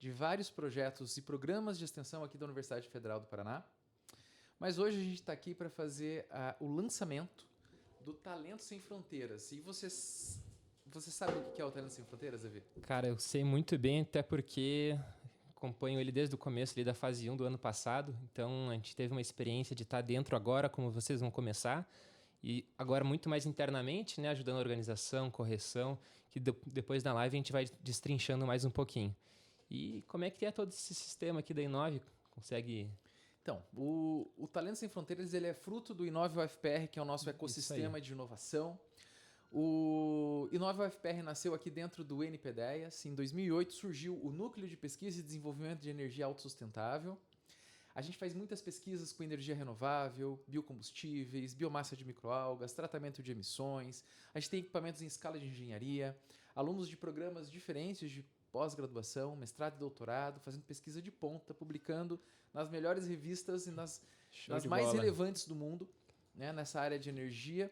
de vários projetos e programas de extensão aqui da Universidade Federal do Paraná. Mas hoje a gente está aqui para fazer o lançamento do Talento Sem Fronteiras. E você sabe o que é o Talento Sem Fronteiras, Davi? Cara, eu sei muito bem, até porque acompanho ele desde o começo ali da fase 1 do ano passado. Então, a gente teve uma experiência de estar dentro agora, como vocês vão começar. E agora muito mais internamente, né, ajudando a organização, correção, que depois da live a gente vai destrinchando mais um pouquinho. E como é que é todo esse sistema aqui da Inove? Consegue... Então, o Talento Sem Fronteiras ele é fruto do Inove UFPR, que é o nosso ecossistema de inovação. O Inove UFPR nasceu aqui dentro do NPDEAS. Em 2008 surgiu o Núcleo de Pesquisa e Desenvolvimento de Energia Autossustentável. A gente faz muitas pesquisas com energia renovável, biocombustíveis, biomassa de microalgas, tratamento de emissões. A gente tem equipamentos em escala de engenharia, alunos de programas diferentes de pós-graduação, mestrado e doutorado, fazendo pesquisa de ponta, publicando nas melhores revistas e nas mais relevantes do mundo, né, nessa área de energia.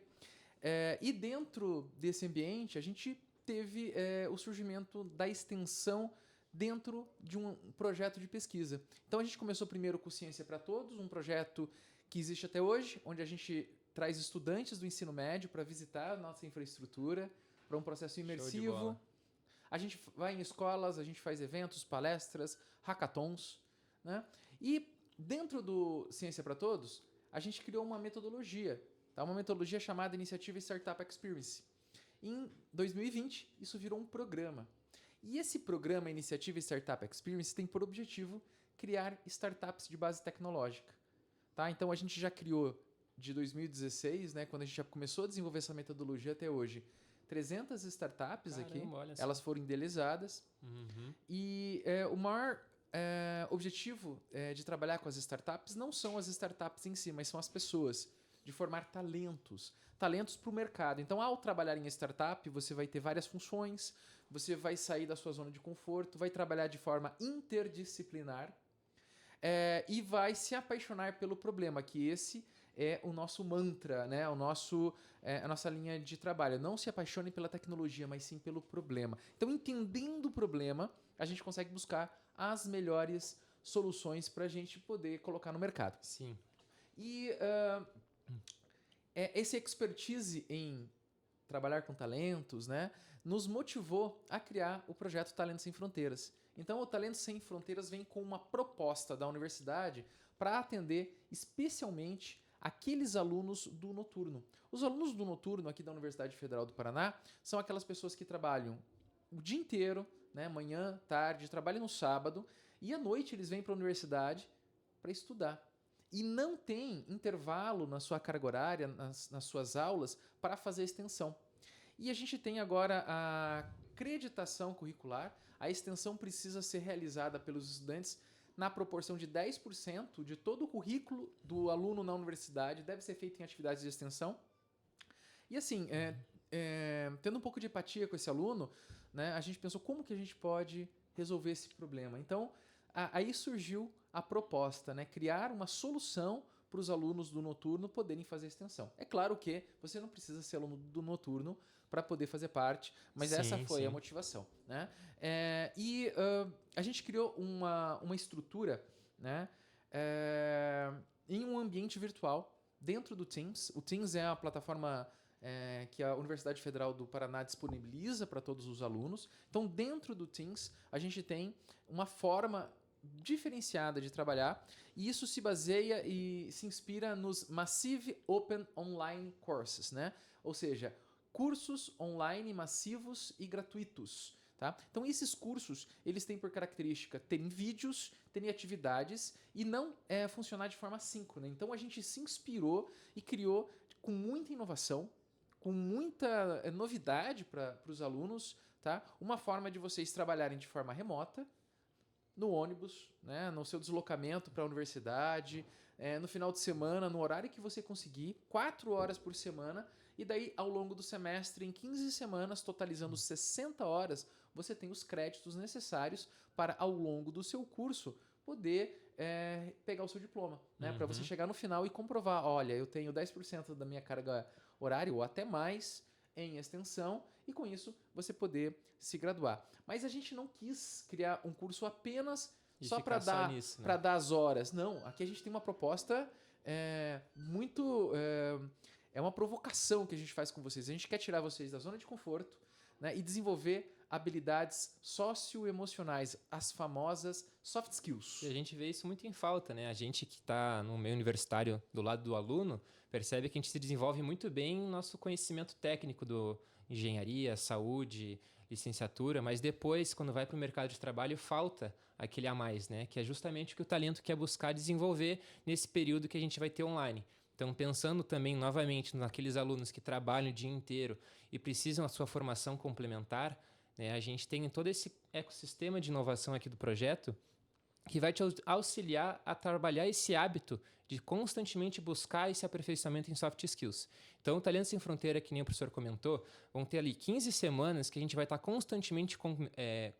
E dentro desse ambiente, a gente teve o surgimento da extensão dentro de um projeto de pesquisa. Então a gente começou primeiro com Ciência para Todos, um projeto que existe até hoje, onde a gente traz estudantes do ensino médio para visitar a nossa infraestrutura, para um processo imersivo. A gente vai em escolas, a gente faz eventos, palestras, hackathons, né? E dentro do Ciência para Todos, a gente criou uma metodologia, tá? Uma metodologia chamada Iniciativa Startup Experience. Em 2020, isso virou um programa. E esse programa Iniciativa Startup Experience tem por objetivo criar startups de base tecnológica. Tá? Então a gente já criou de 2016, né, quando a gente já começou a desenvolver essa metodologia até hoje, 300 startups. Caramba, aqui, elas foram idealizadas. E o maior objetivo de trabalhar com as startups não são as startups em si, mas são as pessoas, de formar talentos para o mercado. Então, ao trabalhar em startup, você vai ter várias funções, você vai sair da sua zona de conforto, vai trabalhar de forma interdisciplinar e vai se apaixonar pelo problema, que esse é o nosso mantra, né? A nossa linha de trabalho. Não se apaixone pela tecnologia, mas sim pelo problema. Então, entendendo o problema, a gente consegue buscar as melhores soluções para a gente poder colocar no mercado. Sim. E esse expertise em trabalhar com talentos, né, nos motivou a criar o projeto Talento Sem Fronteiras. Então, o Talento Sem Fronteiras vem com uma proposta da universidade para atender especialmente aqueles alunos do noturno. Os alunos do noturno aqui da Universidade Federal do Paraná são aquelas pessoas que trabalham o dia inteiro, né, manhã, tarde, trabalham no sábado, e à noite eles vêm para a universidade para estudar. E não tem intervalo na sua carga horária, nas suas aulas, para fazer extensão. E a gente tem agora a acreditação curricular. A extensão precisa ser realizada pelos estudantes na proporção de 10% de todo o currículo do aluno na universidade deve ser feito em atividades de extensão. E assim, tendo um pouco de empatia com esse aluno, né, a gente pensou como que a gente pode resolver esse problema. Então, aí surgiu a proposta, né? Criar uma solução para os alunos do noturno poderem fazer extensão. É claro que você não precisa ser aluno do noturno para poder fazer parte, mas essa foi a motivação, né? A gente criou uma estrutura, né, em um ambiente virtual dentro do Teams. O Teams é a plataforma que a Universidade Federal do Paraná disponibiliza para todos os alunos. Então, dentro do Teams, a gente tem uma forma diferenciada de trabalhar, e isso se baseia e se inspira nos Massive Open Online Courses, né? Ou seja, cursos online massivos e gratuitos. Tá? Então, esses cursos eles têm por característica terem vídeos, terem atividades e não funcionar de forma síncrona. Então, a gente se inspirou e criou com muita inovação, com muita novidade para os alunos, tá? Uma forma de vocês trabalharem de forma remota, no ônibus, né, no seu deslocamento para a universidade, no final de semana, no horário que você conseguir, 4 horas por semana, e daí ao longo do semestre, em 15 semanas, totalizando 60 horas, você tem os créditos necessários para, ao longo do seu curso, poder pegar o seu diploma, né, para você chegar no final e comprovar, olha, eu tenho 10% da minha carga horária, ou até mais, em extensão, e com isso você poder se graduar. Mas a gente não quis criar um curso apenas só para dar, nisso, né? para dar as horas. Não, aqui a gente tem uma proposta muito... É uma provocação que a gente faz com vocês. A gente quer tirar vocês da zona de conforto, né, e desenvolver habilidades socioemocionais, as famosas soft skills. E a gente vê isso muito em falta, né? A gente que está no meio universitário do lado do aluno percebe que a gente se desenvolve muito bem no nosso conhecimento técnico do engenharia, saúde, licenciatura, mas depois, quando vai para o mercado de trabalho, falta aquele a mais, né? Que é justamente o que o talento quer buscar desenvolver nesse período que a gente vai ter online. Então, pensando também novamente naqueles alunos que trabalham o dia inteiro e precisam da sua formação complementar, né, a gente tem todo esse ecossistema de inovação aqui do projeto que vai te auxiliar a trabalhar esse hábito de constantemente buscar esse aperfeiçoamento em soft skills. Então, o Talento Sem Fronteira, que nem o professor comentou, vão ter ali 15 semanas que a gente vai estar constantemente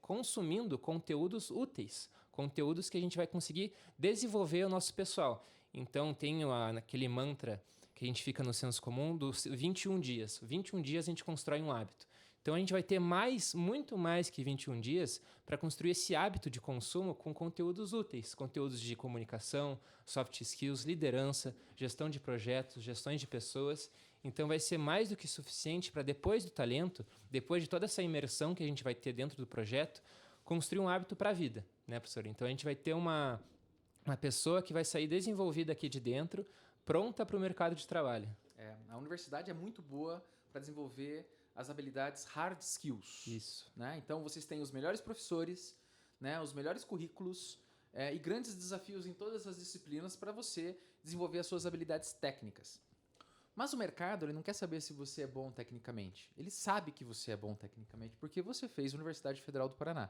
consumindo conteúdos úteis, conteúdos que a gente vai conseguir desenvolver o nosso pessoal. Então, tem aquele mantra que a gente fica no senso comum dos 21 dias. 21 dias a gente constrói um hábito. Então, a gente vai ter muito mais que 21 dias para construir esse hábito de consumo com conteúdos úteis, conteúdos de comunicação, soft skills, liderança, gestão de projetos, gestões de pessoas. Então, vai ser mais do que suficiente para, depois do talento, depois de toda essa imersão que a gente vai ter dentro do projeto, construir um hábito para a vida, né, professor? Então, a gente vai ter uma pessoa que vai sair desenvolvida aqui de dentro, pronta para o mercado de trabalho. A universidade é muito boa para desenvolver as habilidades hard skills. Isso. Né? Então, vocês têm os melhores professores, né, os melhores currículos e grandes desafios em todas as disciplinas para você desenvolver as suas habilidades técnicas. Mas o mercado ele não quer saber se você é bom tecnicamente. Ele sabe que você é bom tecnicamente porque você fez a Universidade Federal do Paraná.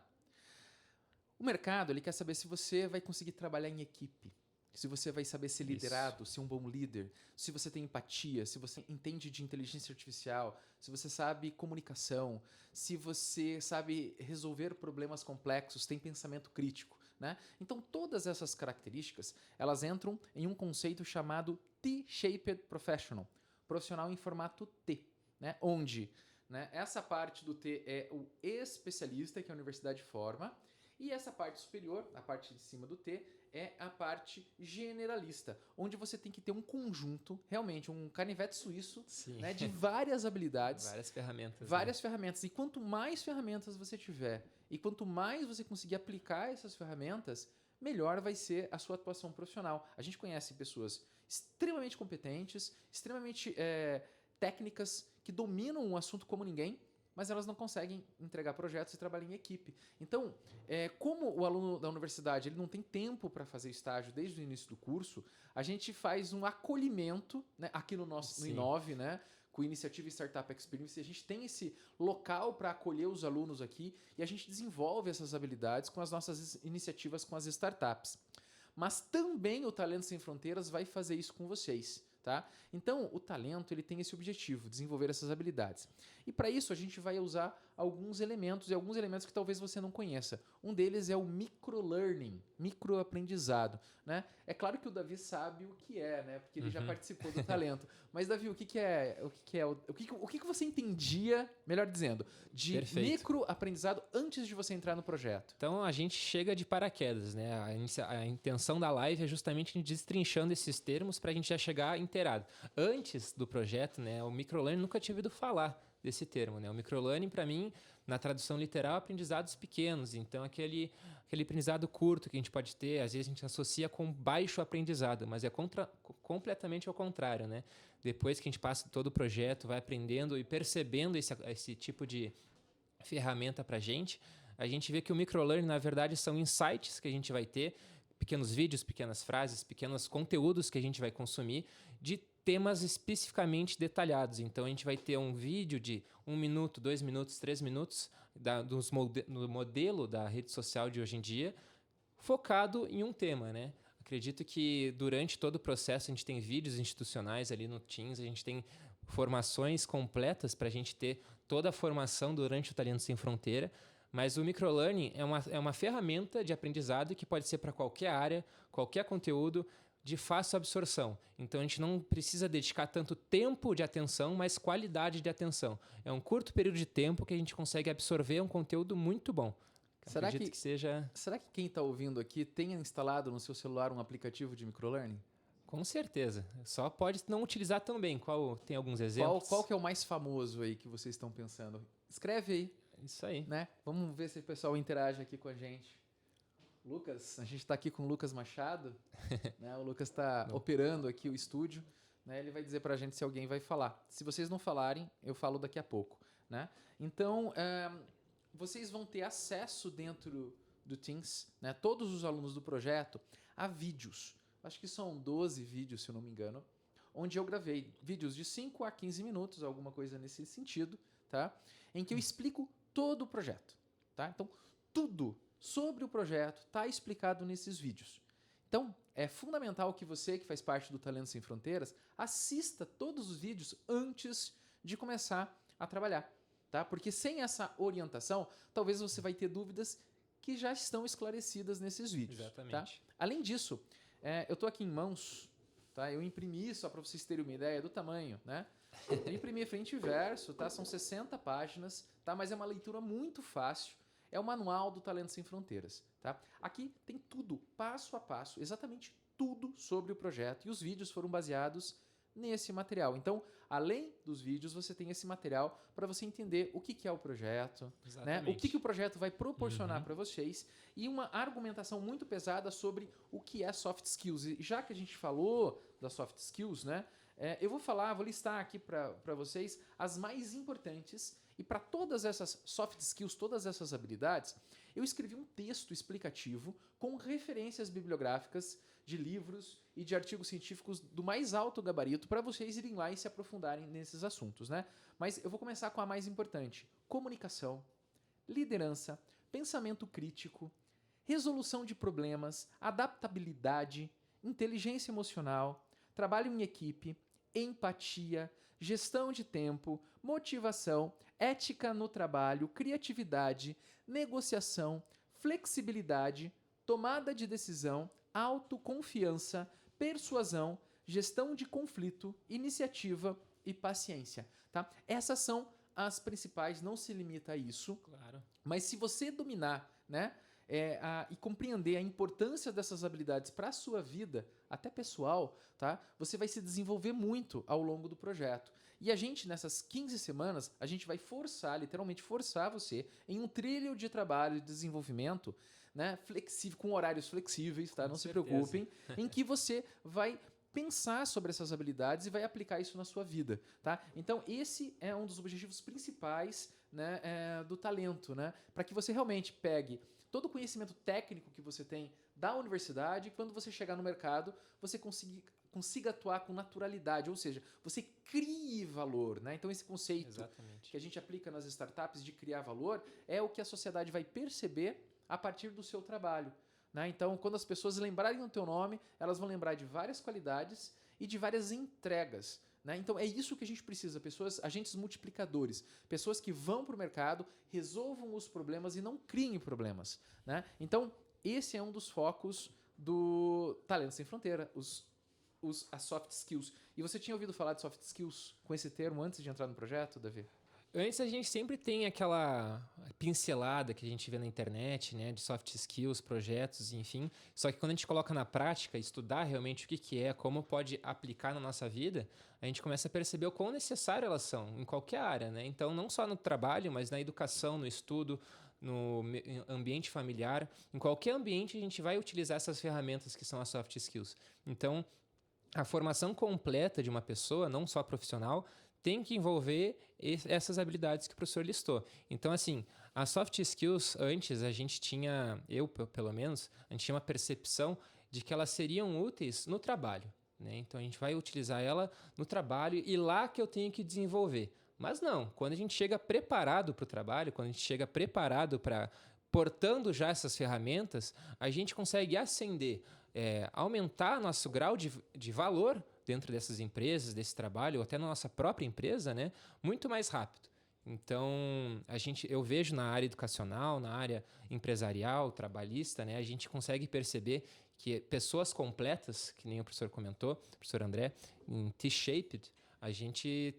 O mercado ele quer saber se você vai conseguir trabalhar em equipe, se você vai saber ser liderado, ser um bom líder, se você tem empatia, se você entende de inteligência artificial, se você sabe comunicação, se você sabe resolver problemas complexos, tem pensamento crítico, né? Então, todas essas características, elas entram em um conceito chamado T-Shaped Professional, profissional em formato T, né? Onde, né, essa parte do T é o especialista que a universidade forma, e essa parte superior, a parte de cima do T, é a parte generalista, onde você tem que ter um conjunto, realmente, um canivete suíço, né, de várias habilidades. Várias ferramentas. Várias ferramentas. E quanto mais ferramentas você tiver, e quanto mais você conseguir aplicar essas ferramentas, melhor vai ser a sua atuação profissional. A gente conhece pessoas extremamente competentes, extremamente técnicas, que dominam um assunto como ninguém, mas elas não conseguem entregar projetos e trabalhar em equipe. Então, como o aluno da universidade ele não tem tempo para fazer estágio desde o início do curso, a gente faz um acolhimento, né, aqui no Inove, né, com a iniciativa Startup Experience. A gente tem esse local para acolher os alunos aqui e a gente desenvolve essas habilidades com as nossas iniciativas com as startups. Mas também o Talento Sem Fronteiras vai fazer isso com vocês. Tá? Então, o talento ele tem esse objetivo, desenvolver essas habilidades. E para isso, a gente vai usar alguns elementos que talvez você não conheça. Um deles é o microlearning, microaprendizado. Né? É claro que o Davi sabe o que é, né? Porque ele já participou do talento. Mas, Davi, o que você entendia, melhor dizendo, de microaprendizado antes de você entrar no projeto? Então, a gente chega de paraquedas, né? A intenção da live é justamente destrinchando esses termos para a gente já chegar inteirado. Antes do projeto, né, o microlearning nunca tinha ouvido falar desse termo, né? O microlearning, para mim, na tradução literal, é aprendizados pequenos. Então, aquele aprendizado curto que a gente pode ter, às vezes a gente associa com baixo aprendizado, mas é completamente ao contrário, né? Depois que a gente passa todo o projeto, vai aprendendo e percebendo esse tipo de ferramenta para a gente vê que o microlearning, na verdade, são insights que a gente vai ter, pequenos vídeos, pequenas frases, pequenos conteúdos que a gente vai consumir de temas especificamente detalhados. Então, a gente vai ter um vídeo de 1 minuto, 2 minutos, 3 minutos do modelo da rede social de hoje em dia, focado em um tema, né? Acredito que durante todo o processo a gente tem vídeos institucionais ali no Teams, a gente tem formações completas para a gente ter toda a formação durante o Talento Sem Fronteira, mas o microlearning é uma ferramenta de aprendizado que pode ser para qualquer área, qualquer conteúdo, de fácil absorção. Então, a gente não precisa dedicar tanto tempo de atenção, mas qualidade de atenção. É um curto período de tempo que a gente consegue absorver um conteúdo muito bom. Acredito que seja... Será que quem está ouvindo aqui tenha instalado no seu celular um aplicativo de microlearning? Com certeza. Só pode não utilizar tão bem. Tem alguns exemplos? Qual que é o mais famoso aí que vocês estão pensando? Escreve aí. Isso aí. Né? Vamos ver se o pessoal interage aqui com a gente. Lucas, a gente está aqui com o Lucas Machado, né? O Lucas está operando aqui o estúdio, né? Ele vai dizer para a gente se alguém vai falar. Se vocês não falarem, eu falo daqui a pouco, né? Então, vocês vão ter acesso dentro do Teams, né? Todos os alunos do projeto, a vídeos. Acho que são 12 vídeos, se eu não me engano, onde eu gravei vídeos de 5 a 15 minutos, alguma coisa nesse sentido, tá? Em que eu explico todo o projeto, tá? Então, tudo sobre o projeto está explicado nesses vídeos. Então, é fundamental que você, que faz parte do Talento Sem Fronteiras, assista todos os vídeos antes de começar a trabalhar, tá? Porque sem essa orientação, talvez você vai ter dúvidas que já estão esclarecidas nesses vídeos. Exatamente. Tá? Além disso, eu estou aqui em mãos, tá? Eu imprimi, só para vocês terem uma ideia do tamanho, né? Eu imprimi frente e verso, tá? São 60 páginas, tá? Mas é uma leitura muito fácil. É o manual do Talento Sem Fronteiras, tá? Aqui tem tudo, passo a passo, exatamente tudo sobre o projeto, e os vídeos foram baseados nesse material. Então, além dos vídeos, você tem esse material para você entender o que é o projeto, né? O que o projeto vai proporcionar para vocês, e uma argumentação muito pesada sobre o que é soft skills. E já que a gente falou das soft skills, né? Eu vou listar aqui para vocês as mais importantes. E para todas essas soft skills, todas essas habilidades, eu escrevi um texto explicativo com referências bibliográficas de livros e de artigos científicos do mais alto gabarito para vocês irem lá e se aprofundarem nesses assuntos, né? Mas eu vou começar com a mais importante: comunicação, liderança, pensamento crítico, resolução de problemas, adaptabilidade, inteligência emocional, trabalho em equipe, empatia, gestão de tempo, motivação, ética no trabalho, criatividade, negociação, flexibilidade, tomada de decisão, autoconfiança, persuasão, gestão de conflito, iniciativa e paciência. Tá? Essas são as principais, não se limita a isso. Claro. Mas se você dominar, né, e compreender a importância dessas habilidades para a sua vida, até pessoal, tá? Você vai se desenvolver muito ao longo do projeto. E a gente, nessas 15 semanas, a gente vai literalmente forçar você em um trilho de trabalho e de desenvolvimento, né, flexível, com horários flexíveis, tá? Não se preocupem, em que você vai pensar sobre essas habilidades e vai aplicar isso na sua vida, tá? Então, esse é um dos objetivos principais, né, do talento, né? Para que você realmente pegue todo o conhecimento técnico que você tem da universidade, e quando você chegar no mercado, você consiga atuar com naturalidade, ou seja, você crie valor, né? Então, esse conceito que a gente aplica nas startups de criar valor é o que a sociedade vai perceber a partir do seu trabalho, né? Então, quando as pessoas lembrarem do teu nome, elas vão lembrar de várias qualidades e de várias entregas, né? Então, é isso que a gente precisa, agentes multiplicadores, pessoas que vão para o mercado, resolvam os problemas e não criem problemas, né? Então, esse é um dos focos do Talento Sem Fronteira, as soft skills. E você tinha ouvido falar de soft skills com esse termo antes de entrar no projeto, Davi? Antes a gente sempre tem aquela pincelada que a gente vê na internet, né, de soft skills, projetos, enfim. Só que quando a gente coloca na prática, estudar realmente o que é, como pode aplicar na nossa vida, a gente começa a perceber o quão necessário elas são em qualquer área, né? Então, não só no trabalho, mas na educação, no estudo, no ambiente familiar. Em qualquer ambiente a gente vai utilizar essas ferramentas que são as soft skills. Então, a formação completa de uma pessoa, não só profissional, tem que envolver essas habilidades que o professor listou. Então, assim, as soft skills, antes a gente tinha, eu pelo menos, a gente tinha uma percepção de que elas seriam úteis no trabalho, né? Então, a gente vai utilizar ela no trabalho e lá que eu tenho que desenvolver. Mas não, quando a gente chega preparado para o trabalho, quando a gente chega preparado para portando já essas ferramentas, a gente consegue ascender, aumentar nosso grau de valor dentro dessas empresas, desse trabalho, ou até na nossa própria empresa, né, muito mais rápido. Então, eu vejo na área educacional, na área empresarial, trabalhista, né, a gente consegue perceber que pessoas completas, que nem o professor comentou, o professor André, em T-shaped, a gente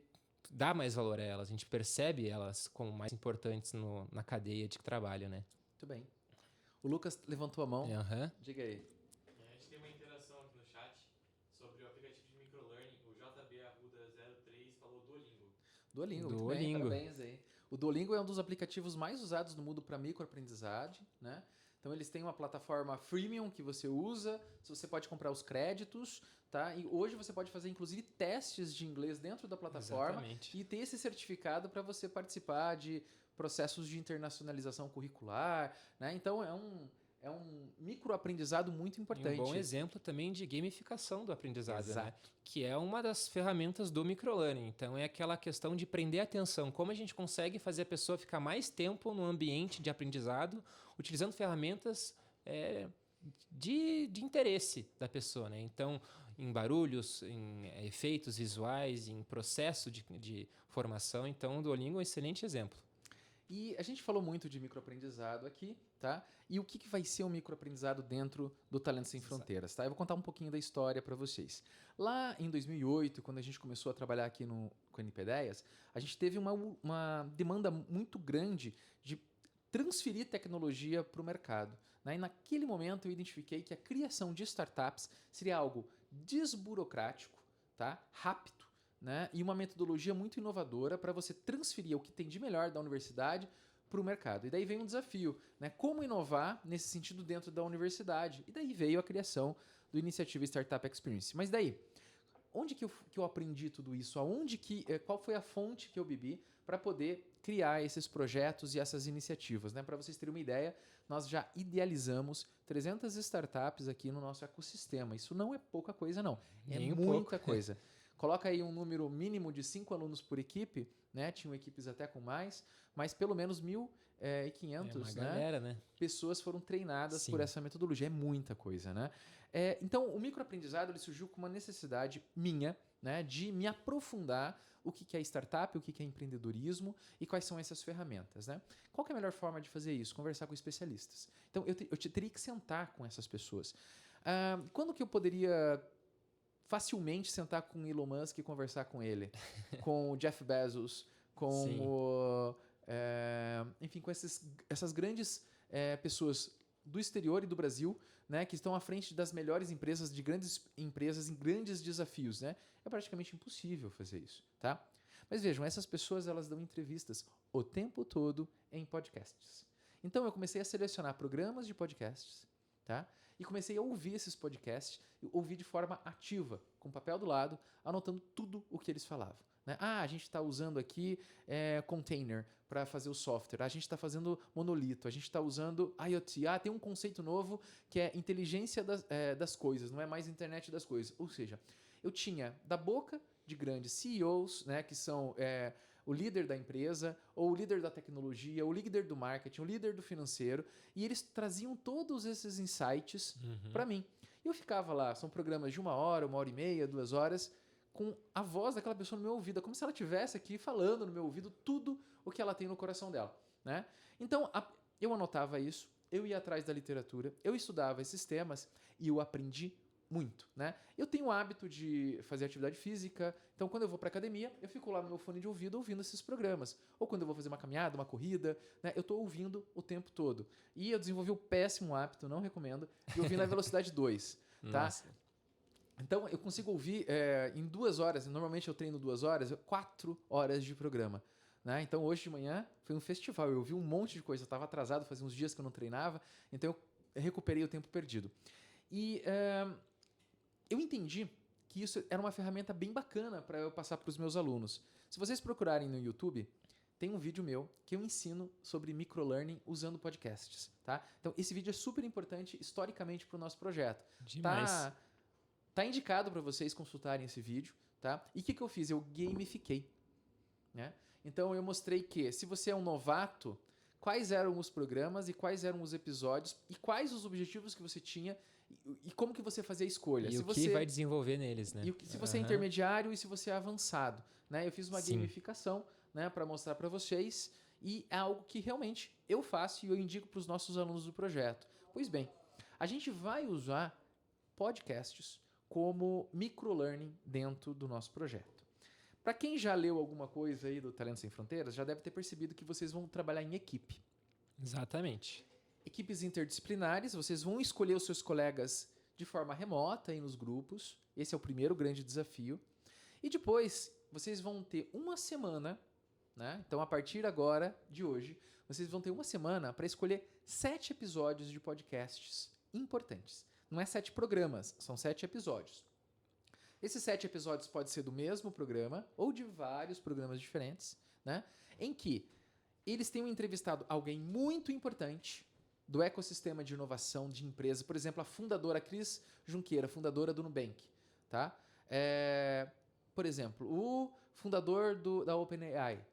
dá mais valor a elas, a gente percebe elas como mais importantes na cadeia de trabalho, né? Muito bem. O Lucas levantou a mão. Uhum. Diga aí. A gente tem uma interação aqui no chat sobre o aplicativo de microlearning. O JB Arruda 03 falou Duolingo. Duolingo, muito bem, parabéns aí. O Duolingo é um dos aplicativos mais usados no mundo para microaprendizagem, né? Então eles têm uma plataforma freemium que você usa, você pode comprar os créditos, tá? E hoje você pode fazer inclusive testes de inglês dentro da plataforma. Exatamente. E ter esse certificado para você participar de processos de internacionalização curricular, né? Então é um microaprendizado muito importante. E um bom exemplo também de gamificação do aprendizado, Exato. Né? Que é uma das ferramentas do microlearning. Então é aquela questão de prender a atenção. Como a gente consegue fazer a pessoa ficar mais tempo no ambiente de aprendizado, utilizando ferramentas de interesse da pessoa. Né? Então, em barulhos, em efeitos visuais, em processo de formação. Então, o Duolingo é um excelente exemplo. E a gente falou muito de microaprendizado aqui, tá? E o que vai ser um microaprendizado dentro do Talentos Sem Fronteiras, tá? Eu vou contar um pouquinho da história para vocês. Lá em 2008, quando a gente começou a trabalhar aqui com o NP10, a gente teve uma demanda muito grande de transferir tecnologia para o mercado, né? E naquele momento eu identifiquei que a criação de startups seria algo desburocrático, tá? Rápido, né? E uma metodologia muito inovadora para você transferir o que tem de melhor da universidade para o mercado. E daí vem um desafio, né? Como inovar nesse sentido dentro da universidade? E daí veio a criação do Iniciativa Startup Experience. Mas daí, onde que eu aprendi tudo isso? Qual foi a fonte que eu bebi para poder criar esses projetos e essas iniciativas? Né? Para vocês terem uma ideia, nós já idealizamos 300 startups aqui no nosso ecossistema. Isso não é pouca coisa, não. É muita coisa. Coloca aí um número mínimo de 5 alunos por equipe, né? Tinham equipes até com mais, mas pelo menos 1.500, né? Pessoas foram treinadas por essa metodologia. É muita coisa, né? Então, o microaprendizado ele surgiu com uma necessidade minha, né, de me aprofundar o que é startup, o que é empreendedorismo e quais são essas ferramentas. Né? Qual que é a melhor forma de fazer isso? Conversar com especialistas. Então, eu teria que sentar com essas pessoas. Quando que eu poderia facilmente sentar com o Elon Musk e conversar com ele, com o Jeff Bezos, com enfim, com essas grandes pessoas do exterior e do Brasil, né, que estão à frente das melhores empresas, de grandes empresas em grandes desafios, né? É praticamente impossível fazer isso, tá? Mas vejam, essas pessoas elas dão entrevistas o tempo todo em podcasts. Então eu comecei a selecionar programas de podcasts, tá? E comecei a ouvir esses podcasts, ouvir de forma ativa, com papel do lado, anotando tudo o que eles falavam. Né? A gente está usando aqui container para fazer o software, a gente está fazendo monolito, a gente está usando IoT. Tem um conceito novo que é inteligência das coisas, não é mais internet das coisas. Ou seja, eu tinha da boca de grandes CEOs, né, que são o líder da empresa, ou o líder da tecnologia, o líder do marketing, o líder do financeiro, e eles traziam todos esses insights para mim. E eu ficava lá, são programas de 1 hora, 1h30, 2 horas, com a voz daquela pessoa no meu ouvido, como se ela estivesse aqui falando no meu ouvido tudo o que ela tem no coração dela. Né? Então, eu anotava isso, eu ia atrás da literatura, eu estudava esses temas e eu aprendi muito. Né? Eu tenho o hábito de fazer atividade física, então quando eu vou para academia, eu fico lá no meu fone de ouvido ouvindo esses programas. Ou quando eu vou fazer uma caminhada, uma corrida, né, eu estou ouvindo o tempo todo. E eu desenvolvi o péssimo hábito, não recomendo, de ouvir na velocidade 2. Tá? Então, eu consigo ouvir em 2 horas, normalmente eu treino 2 horas, 4 horas de programa. Né? Então, hoje de manhã foi um festival, eu ouvi um monte de coisa, eu estava atrasado, fazia uns dias que eu não treinava, então eu recuperei o tempo perdido. E eu entendi que isso era uma ferramenta bem bacana para eu passar para os meus alunos. Se vocês procurarem no YouTube, tem um vídeo meu que eu ensino sobre microlearning usando podcasts. Tá? Então, esse vídeo é super importante historicamente para o nosso projeto. Demais. Tá indicado para vocês consultarem esse vídeo, tá? E o que eu fiz? Eu gamifiquei, né? Então eu mostrei que se você é um novato, quais eram os programas e quais eram os episódios e quais os objetivos que você tinha e como que você fazia a escolha. E que vai desenvolver neles, né? E se você é intermediário e se você é avançado, né? Eu fiz uma gamificação né, para mostrar para vocês, e é algo que realmente eu faço e eu indico para os nossos alunos do projeto. Pois bem, a gente vai usar podcasts como microlearning dentro do nosso projeto. Para quem já leu alguma coisa aí do Talento Sem Fronteiras, já deve ter percebido que vocês vão trabalhar em equipe. Exatamente. Equipes interdisciplinares, vocês vão escolher os seus colegas de forma remota aí nos grupos. Esse é o primeiro grande desafio. E depois, vocês vão ter uma semana, né? Então, a partir agora, de hoje, vocês vão ter uma semana para escolher 7 episódios de podcasts importantes. Não é 7 programas, são 7 episódios. Esses 7 episódios podem ser do mesmo programa ou de vários programas diferentes, né? Em que eles tenham entrevistado alguém muito importante do ecossistema de inovação de empresa. Por exemplo, a fundadora Cris Junqueira, fundadora do Nubank. Tá? Por exemplo, o fundador da OpenAI,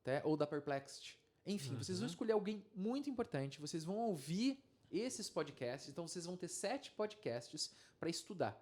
tá? Ou da Perplexity. Enfim, vocês vão escolher alguém muito importante, vocês vão ouvir esses podcasts, então vocês vão ter 7 podcasts para estudar.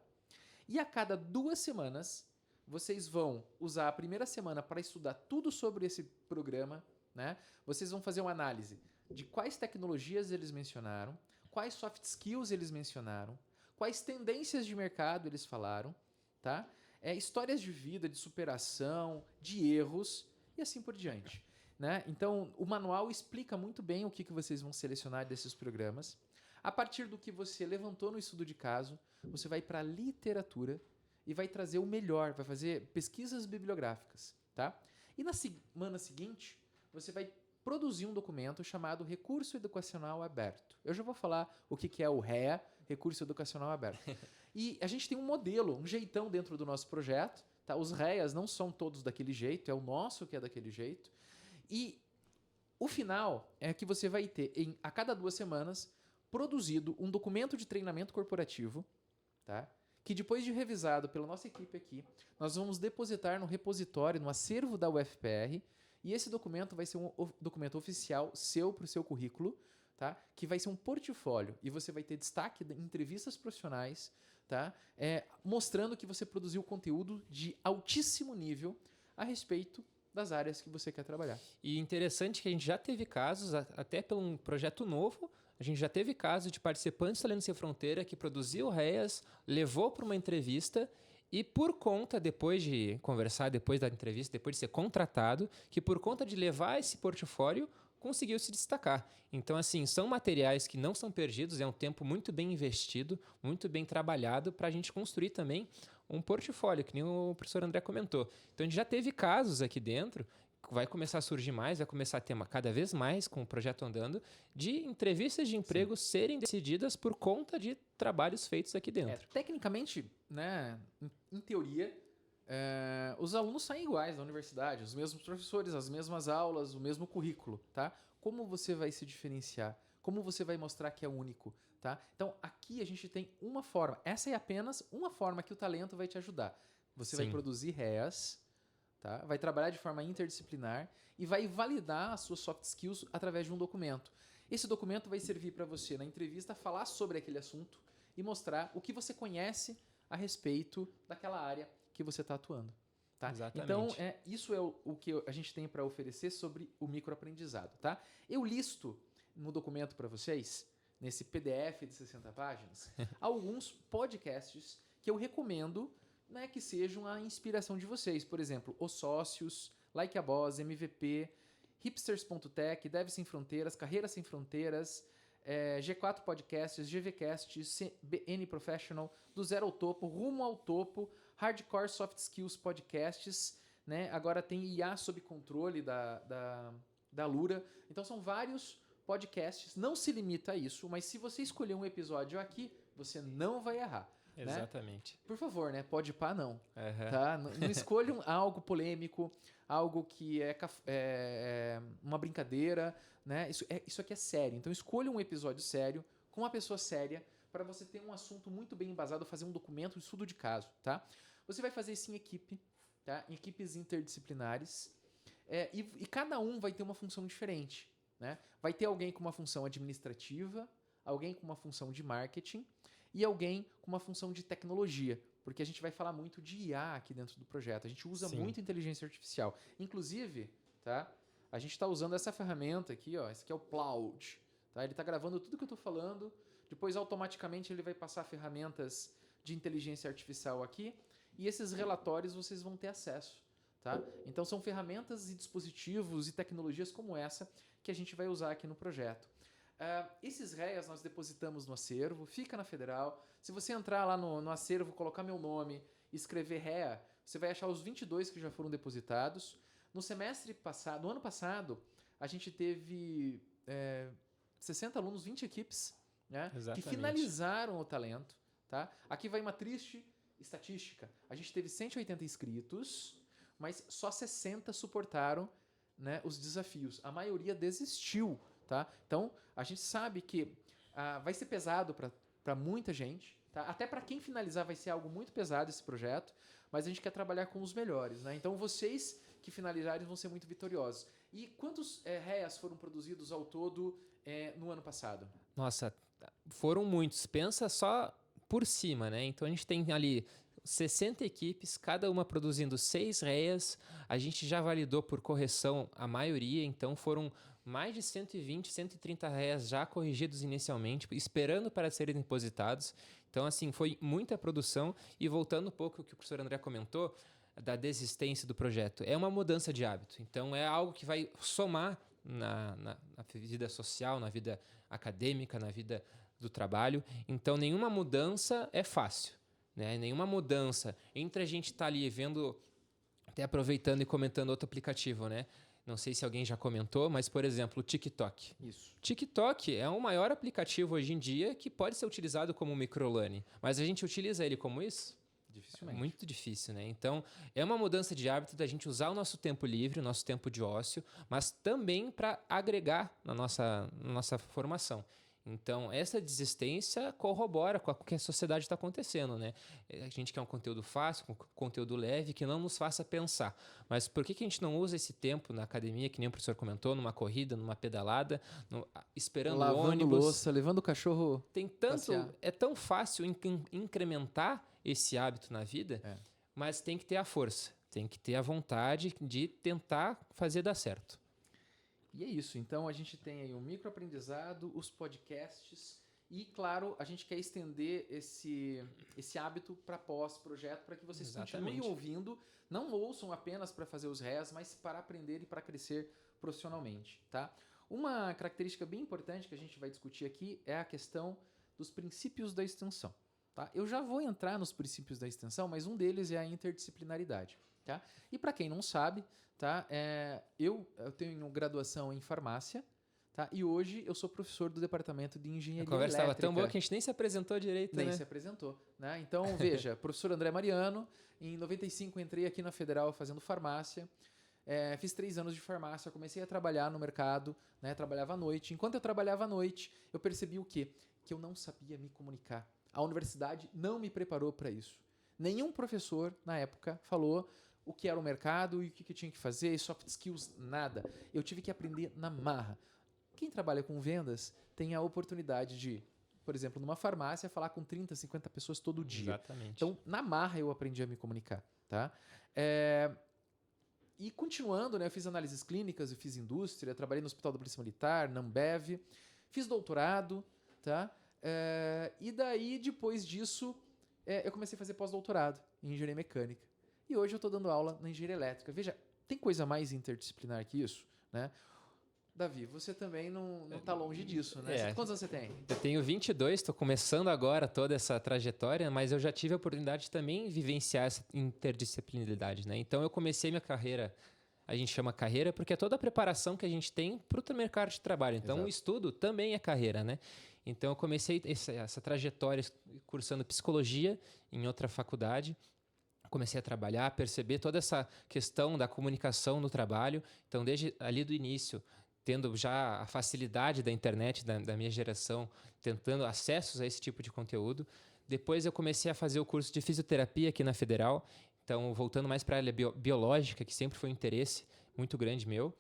E a cada 2 semanas, vocês vão usar a primeira semana para estudar tudo sobre esse programa, né? Vocês vão fazer uma análise de quais tecnologias eles mencionaram, quais soft skills eles mencionaram, quais tendências de mercado eles falaram, tá? Histórias de vida, de superação, de erros e assim por diante, né? Então, o manual explica muito bem o que vocês vão selecionar desses programas. A partir do que você levantou no estudo de caso, você vai para a literatura e vai trazer o melhor, vai fazer pesquisas bibliográficas, tá? E na semana seguinte, você vai produzir um documento chamado Recurso Educacional Aberto. Eu já vou falar o que é o REA, Recurso Educacional Aberto. E a gente tem um modelo, um jeitão dentro do nosso projeto. Tá? Os REAs não são todos daquele jeito, é o nosso que é daquele jeito. E o final é que você vai ter, a cada 2 semanas, produzido um documento de treinamento corporativo, tá? Que depois de revisado pela nossa equipe aqui, nós vamos depositar no repositório, no acervo da UFPR. E esse documento vai ser um documento oficial seu para o seu currículo, tá? Que vai ser um portfólio. E você vai ter destaque em entrevistas profissionais, tá? Mostrando que você produziu conteúdo de altíssimo nível a respeito das áreas que você quer trabalhar. E interessante que a gente já teve casos, até pelo um projeto novo, a gente já teve casos de participantes do Talento Sem Fronteira que produziu REAs, levou para uma entrevista e por conta, depois de conversar, depois da entrevista, depois de ser contratado, que por conta de levar esse portfólio, conseguiu se destacar. Então, assim, são materiais que não são perdidos, é um tempo muito bem investido, muito bem trabalhado para a gente construir também um portfólio, que nem o professor André comentou. Então, a gente já teve casos aqui dentro, vai começar a surgir mais, vai começar a ter cada vez mais com o projeto andando, de entrevistas de emprego serem decididas por conta de trabalhos feitos aqui dentro. Tecnicamente, né, em teoria, os alunos saem iguais da universidade, os mesmos professores, as mesmas aulas, o mesmo currículo, tá? Como você vai se diferenciar? Como você vai mostrar que é único, tá? Então, aqui a gente tem uma forma. Essa é apenas uma forma que o talento vai te ajudar. Você vai produzir REAs, tá? Vai trabalhar de forma interdisciplinar e vai validar as suas soft skills através de um documento. Esse documento vai servir para você, na entrevista, falar sobre aquele assunto e mostrar o que você conhece a respeito daquela área que você está atuando. Tá? Exatamente. Então, isso é o que a gente tem para oferecer sobre o microaprendizado. Tá? Eu listo no documento para vocês, nesse PDF de 60 páginas, alguns podcasts que eu recomendo, né, que sejam a inspiração de vocês. Por exemplo, Os Sócios, Like a Boss, MVP, Hipsters.tech, Dev Sem Fronteiras, Carreira Sem Fronteiras, G4 Podcasts, GVcast, CBN Professional, Do Zero ao Topo, Rumo ao Topo, Hardcore Soft Skills Podcasts, né? Agora tem IA sob controle da Lura. Então são vários podcasts, não se limita a isso, mas se você escolher um episódio aqui, você não vai errar. Exatamente. Né? Por favor, né? Pode pá, não. Tá? Não escolham algo polêmico, algo que é uma brincadeira, né? Isso aqui é sério. Então escolha um episódio sério, com uma pessoa séria, para você ter um assunto muito bem embasado, fazer um documento, um estudo de caso, tá? Você vai fazer isso em equipe, tá? Em equipes interdisciplinares, e cada um vai ter uma função diferente, né? Vai ter alguém com uma função administrativa, alguém com uma função de marketing e alguém com uma função de tecnologia, porque a gente vai falar muito de IA aqui dentro do projeto. A gente usa muito inteligência artificial. Inclusive, tá? A gente está usando essa ferramenta aqui, ó. Esse aqui é o Plaud, tá? Ele está gravando tudo que eu estou falando. Depois, automaticamente, ele vai passar ferramentas de inteligência artificial aqui. E esses relatórios vocês vão ter acesso, tá? Então, são ferramentas e dispositivos e tecnologias como essa que a gente vai usar aqui no projeto. Esses REAs nós depositamos no acervo, fica na Federal. Se você entrar lá no acervo, colocar meu nome, escrever REA, você vai achar os 22 que já foram depositados. No semestre passado, no ano passado, a gente teve 60 alunos, 20 equipes, né, que finalizaram o talento. Tá? Aqui vai uma triste estatística. A gente teve 180 inscritos, mas só 60 suportaram, né, os desafios. A maioria desistiu. Tá? Então, a gente sabe que vai ser pesado para muita gente. Tá? Até para quem finalizar vai ser algo muito pesado esse projeto, mas a gente quer trabalhar com os melhores. Né? Então, vocês que finalizarem vão ser muito vitoriosos. E quantos REAs foram produzidos ao todo no ano passado? Nossa, foram muitos. Pensa só por cima, né? Então, a gente tem ali 60 equipes, cada uma produzindo 6 REAs. A gente já validou por correção a maioria, então foram mais de 120, 130 REAs já corrigidos inicialmente, esperando para serem depositados. Então, assim, foi muita produção. E voltando um pouco ao que o professor André comentou, da desistência do projeto, é uma mudança de hábito. Então, é algo que vai somar na vida social, na vida acadêmica, na vida do trabalho. Então, nenhuma mudança é fácil, né? Nenhuma mudança entre a gente estar ali vendo, até aproveitando e comentando outro aplicativo, né? Não sei se alguém já comentou, mas, por exemplo, o TikTok. Isso. TikTok é o maior aplicativo hoje em dia que pode ser utilizado como microlearning. Mas a gente utiliza ele como isso? Dificilmente. É muito difícil, né? Então, é uma mudança de hábito da gente usar o nosso tempo livre, o nosso tempo de ócio, mas também para agregar na nossa formação. Então, essa desistência corrobora com o que a sociedade está acontecendo, né? A gente quer um conteúdo fácil, um conteúdo leve, que não nos faça pensar. Mas por que a gente não usa esse tempo na academia, que nem o professor comentou, numa corrida, numa pedalada, esperando o lavando ônibus? Louça, levando o cachorro passear. É tão fácil incrementar esse hábito na vida, mas tem que ter a força, tem que ter a vontade de tentar fazer dar certo. E é isso. Então, a gente tem aí o microaprendizado, os podcasts e, claro, a gente quer estender esse hábito para pós-projeto para que vocês continuem ouvindo. Não ouçam apenas para fazer os REAs, mas para aprender e para crescer profissionalmente. Tá? Uma característica bem importante que a gente vai discutir aqui é a questão dos princípios da extensão. Tá? Eu já vou entrar nos princípios da extensão, mas um deles é a interdisciplinaridade. Tá? E para quem não sabe, tá? Eu tenho graduação em farmácia, tá? E hoje eu sou professor do departamento de engenharia elétrica. A conversa estava tão boa que a gente nem se apresentou direito, nem né? se apresentou. Né? Então, veja, professor André Mariano, em 95 entrei aqui na Federal fazendo farmácia, fiz 3 anos de farmácia, comecei a trabalhar no mercado, né? Trabalhava à noite. Enquanto eu trabalhava à noite, eu percebi o quê? Que eu não sabia me comunicar. A universidade não me preparou para isso. Nenhum professor, na época, falou o que era o mercado e o que eu tinha que fazer, e soft skills, nada. Eu tive que aprender na marra. Quem trabalha com vendas tem a oportunidade de, por exemplo, numa farmácia, falar com 30, 50 pessoas todo dia. Exatamente. Então, na marra eu aprendi a me comunicar. Tá? E continuando, né, eu fiz análises clínicas, eu fiz indústria, trabalhei no Hospital da Polícia Militar, na Ambev, fiz doutorado, tá? E daí, depois disso, eu comecei a fazer pós-doutorado em engenharia mecânica. E hoje eu estou dando aula na engenharia elétrica. Veja, tem coisa mais interdisciplinar que isso, né? Davi, você também não está longe disso, né? Quantos anos você tem? Eu tenho 22, estou começando agora toda essa trajetória, mas eu já tive a oportunidade de também vivenciar essa interdisciplinaridade, né? Então eu comecei minha carreira, a gente chama carreira porque é toda a preparação que a gente tem para o mercado de trabalho. Então Exato. O estudo também é carreira, né? Então eu comecei essa trajetória cursando psicologia em outra faculdade. Comecei a trabalhar, perceber toda essa questão da comunicação no trabalho. Então, desde ali do início, tendo já a facilidade da internet da minha geração, tentando acessos a esse tipo de conteúdo. Depois eu comecei a fazer o curso de fisioterapia aqui na Federal. Então, voltando mais para a área biológica, que sempre foi um interesse muito grande meu.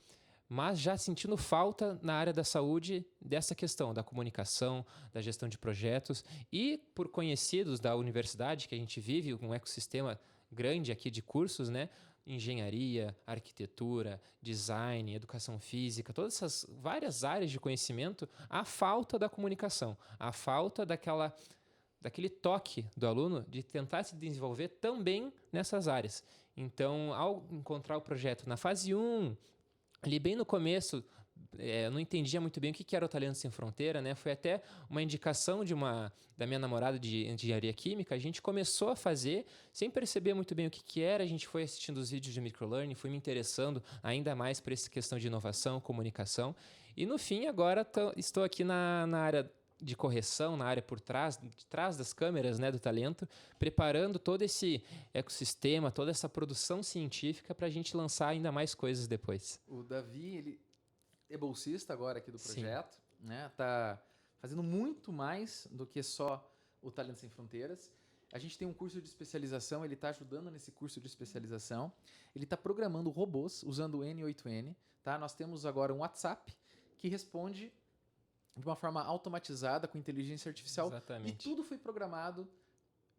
Mas já sentindo falta na área da saúde dessa questão da comunicação, da gestão de projetos. E por conhecidos da universidade, que a gente vive um ecossistema grande aqui de cursos, né? engenharia, arquitetura, design, educação física, todas essas várias áreas de conhecimento, a falta da comunicação, a falta daquele toque do aluno de tentar se desenvolver também nessas áreas. Então, ao encontrar o projeto na fase 1, ali bem no começo, eu não entendia muito bem o que era o Talento Sem Fronteira, né? Foi até uma indicação da minha namorada de engenharia química. A gente começou a fazer sem perceber muito bem o que era. A gente foi assistindo os vídeos de microlearning, fui me interessando ainda mais por essa questão de inovação, comunicação. E no fim, agora estou aqui na área de correção, na área de trás das câmeras, né, do Talento, preparando todo esse ecossistema, toda essa produção científica para a gente lançar ainda mais coisas depois. O Davi, ele é bolsista agora aqui do projeto, né? Tá fazendo muito mais do que só o Talento Sem Fronteiras. A gente tem um curso de especialização, ele está ajudando nesse curso de especialização. Ele está programando robôs usando o N8N, tá? Nós temos agora um WhatsApp que responde de uma forma automatizada, com inteligência artificial. Exatamente. E tudo foi programado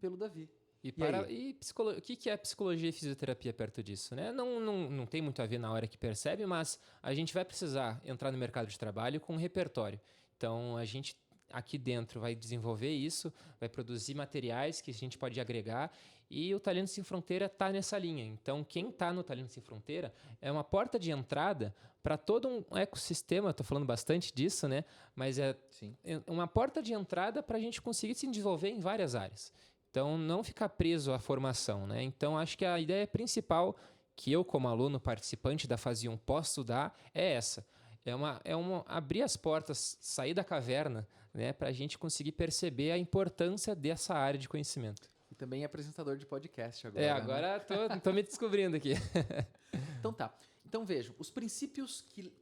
pelo Davi. O que é psicologia e fisioterapia perto disso? Né? Não tem muito a ver na hora que percebe, mas a gente vai precisar entrar no mercado de trabalho com um repertório. Então, a gente aqui dentro vai desenvolver isso, vai produzir materiais que a gente pode agregar, e o Talento Sem Fronteira está nessa linha. Então, quem está no Talento Sem Fronteira é uma porta de entrada para todo um ecossistema. Estou falando bastante disso, né? Mas é uma porta de entrada para a gente conseguir se desenvolver em várias áreas. Então, não ficar preso à formação, né? Então, acho que a ideia principal que eu, como aluno participante da fase 1, posso dar é essa. É uma abrir as portas, sair da caverna, né? Para a gente conseguir perceber a importância dessa área de conhecimento. E também é apresentador de podcast agora. Agora tô me descobrindo aqui. Então tá. Então vejam, os princípios que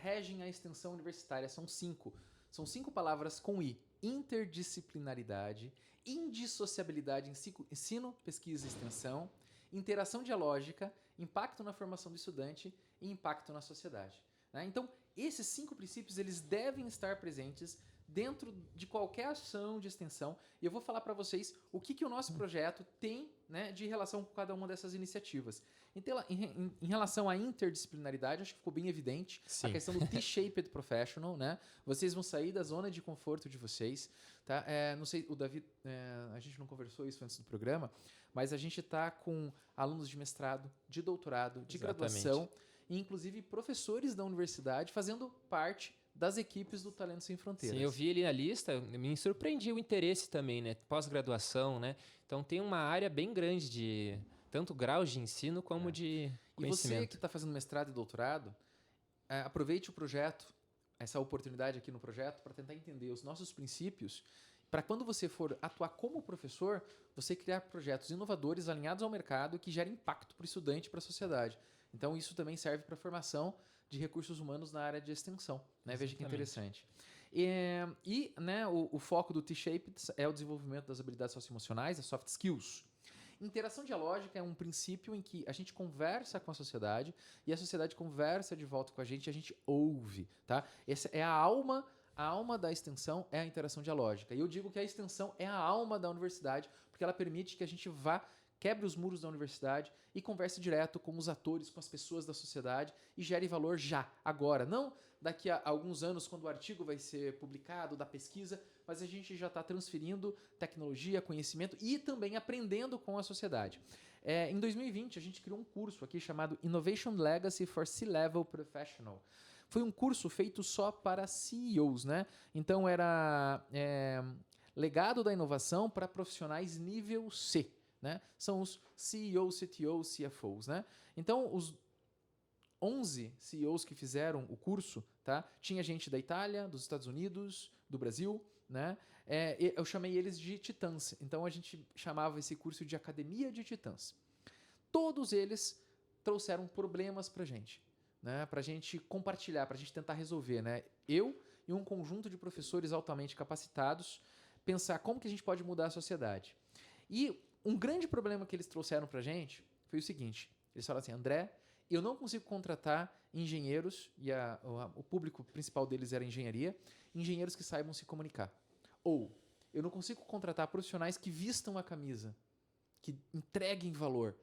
regem a extensão universitária são 5. São 5 palavras com I. Interdisciplinaridade, indissociabilidade, ensino, pesquisa e extensão, interação dialógica, impacto na formação do estudante e impacto na sociedade. Né? Então, esses 5 princípios eles devem estar presentes dentro de qualquer ação de extensão. E eu vou falar para vocês o que o nosso projeto tem, né, de relação com cada uma dessas iniciativas. Então, em relação à interdisciplinaridade, acho que ficou bem evidente. Sim. A questão do T-shaped professional, né? Vocês vão sair da zona de conforto de vocês. Tá? Não sei, o Davi, a gente não conversou isso antes do programa, mas a gente está com alunos de mestrado, de doutorado, de graduação, e inclusive professores da universidade fazendo parte das equipes do Talento Sem Fronteiras. Sim, eu vi ali na lista, me surpreendi o interesse também, né? Pós-graduação, né? Então tem uma área bem grande de tanto graus de ensino como de conhecimento. E você que está fazendo mestrado e doutorado, aproveite o projeto, essa oportunidade aqui no projeto, para tentar entender os nossos princípios, para quando você for atuar como professor, você criar projetos inovadores alinhados ao mercado que gerem impacto para o estudante e para a sociedade. Então isso também serve para a formação de recursos humanos na área de extensão. Né? Veja que interessante. Né, o foco do T-Shaped é o desenvolvimento das habilidades socioemocionais, as soft skills. Interação dialógica é um princípio em que a gente conversa com a sociedade e a sociedade conversa de volta com a gente ouve. Tá? Essa é a alma da extensão, é a interação dialógica. E eu digo que a extensão é a alma da universidade, porque ela permite que a gente quebre os muros da universidade e converse direto com os atores, com as pessoas da sociedade e gere valor já, agora. Não daqui a alguns anos, quando o artigo vai ser publicado, da pesquisa, mas a gente já está transferindo tecnologia, conhecimento e também aprendendo com a sociedade. Em 2020, a gente criou um curso aqui chamado Innovation Legacy for C-Level Professional. Foi um curso feito só para CEOs, né? Então era legado da inovação para profissionais nível C. Né? São os CEOs, CTOs, CFOs. Né? Então, os 11 CEOs que fizeram o curso, tá? Tinha gente da Itália, dos Estados Unidos, do Brasil. Né? Eu chamei eles de titãs. Então, a gente chamava esse curso de Academia de Titãs. Todos eles trouxeram problemas para a gente. Né? Para a gente compartilhar, para a gente tentar resolver. Né? Eu e um conjunto de professores altamente capacitados pensar como que a gente pode mudar a sociedade. E um grande problema que eles trouxeram para a gente foi o seguinte, eles falaram assim, André, eu não consigo contratar engenheiros, e o público principal deles era engenharia, engenheiros que saibam se comunicar. Ou, eu não consigo contratar profissionais que vistam a camisa, que entreguem valor.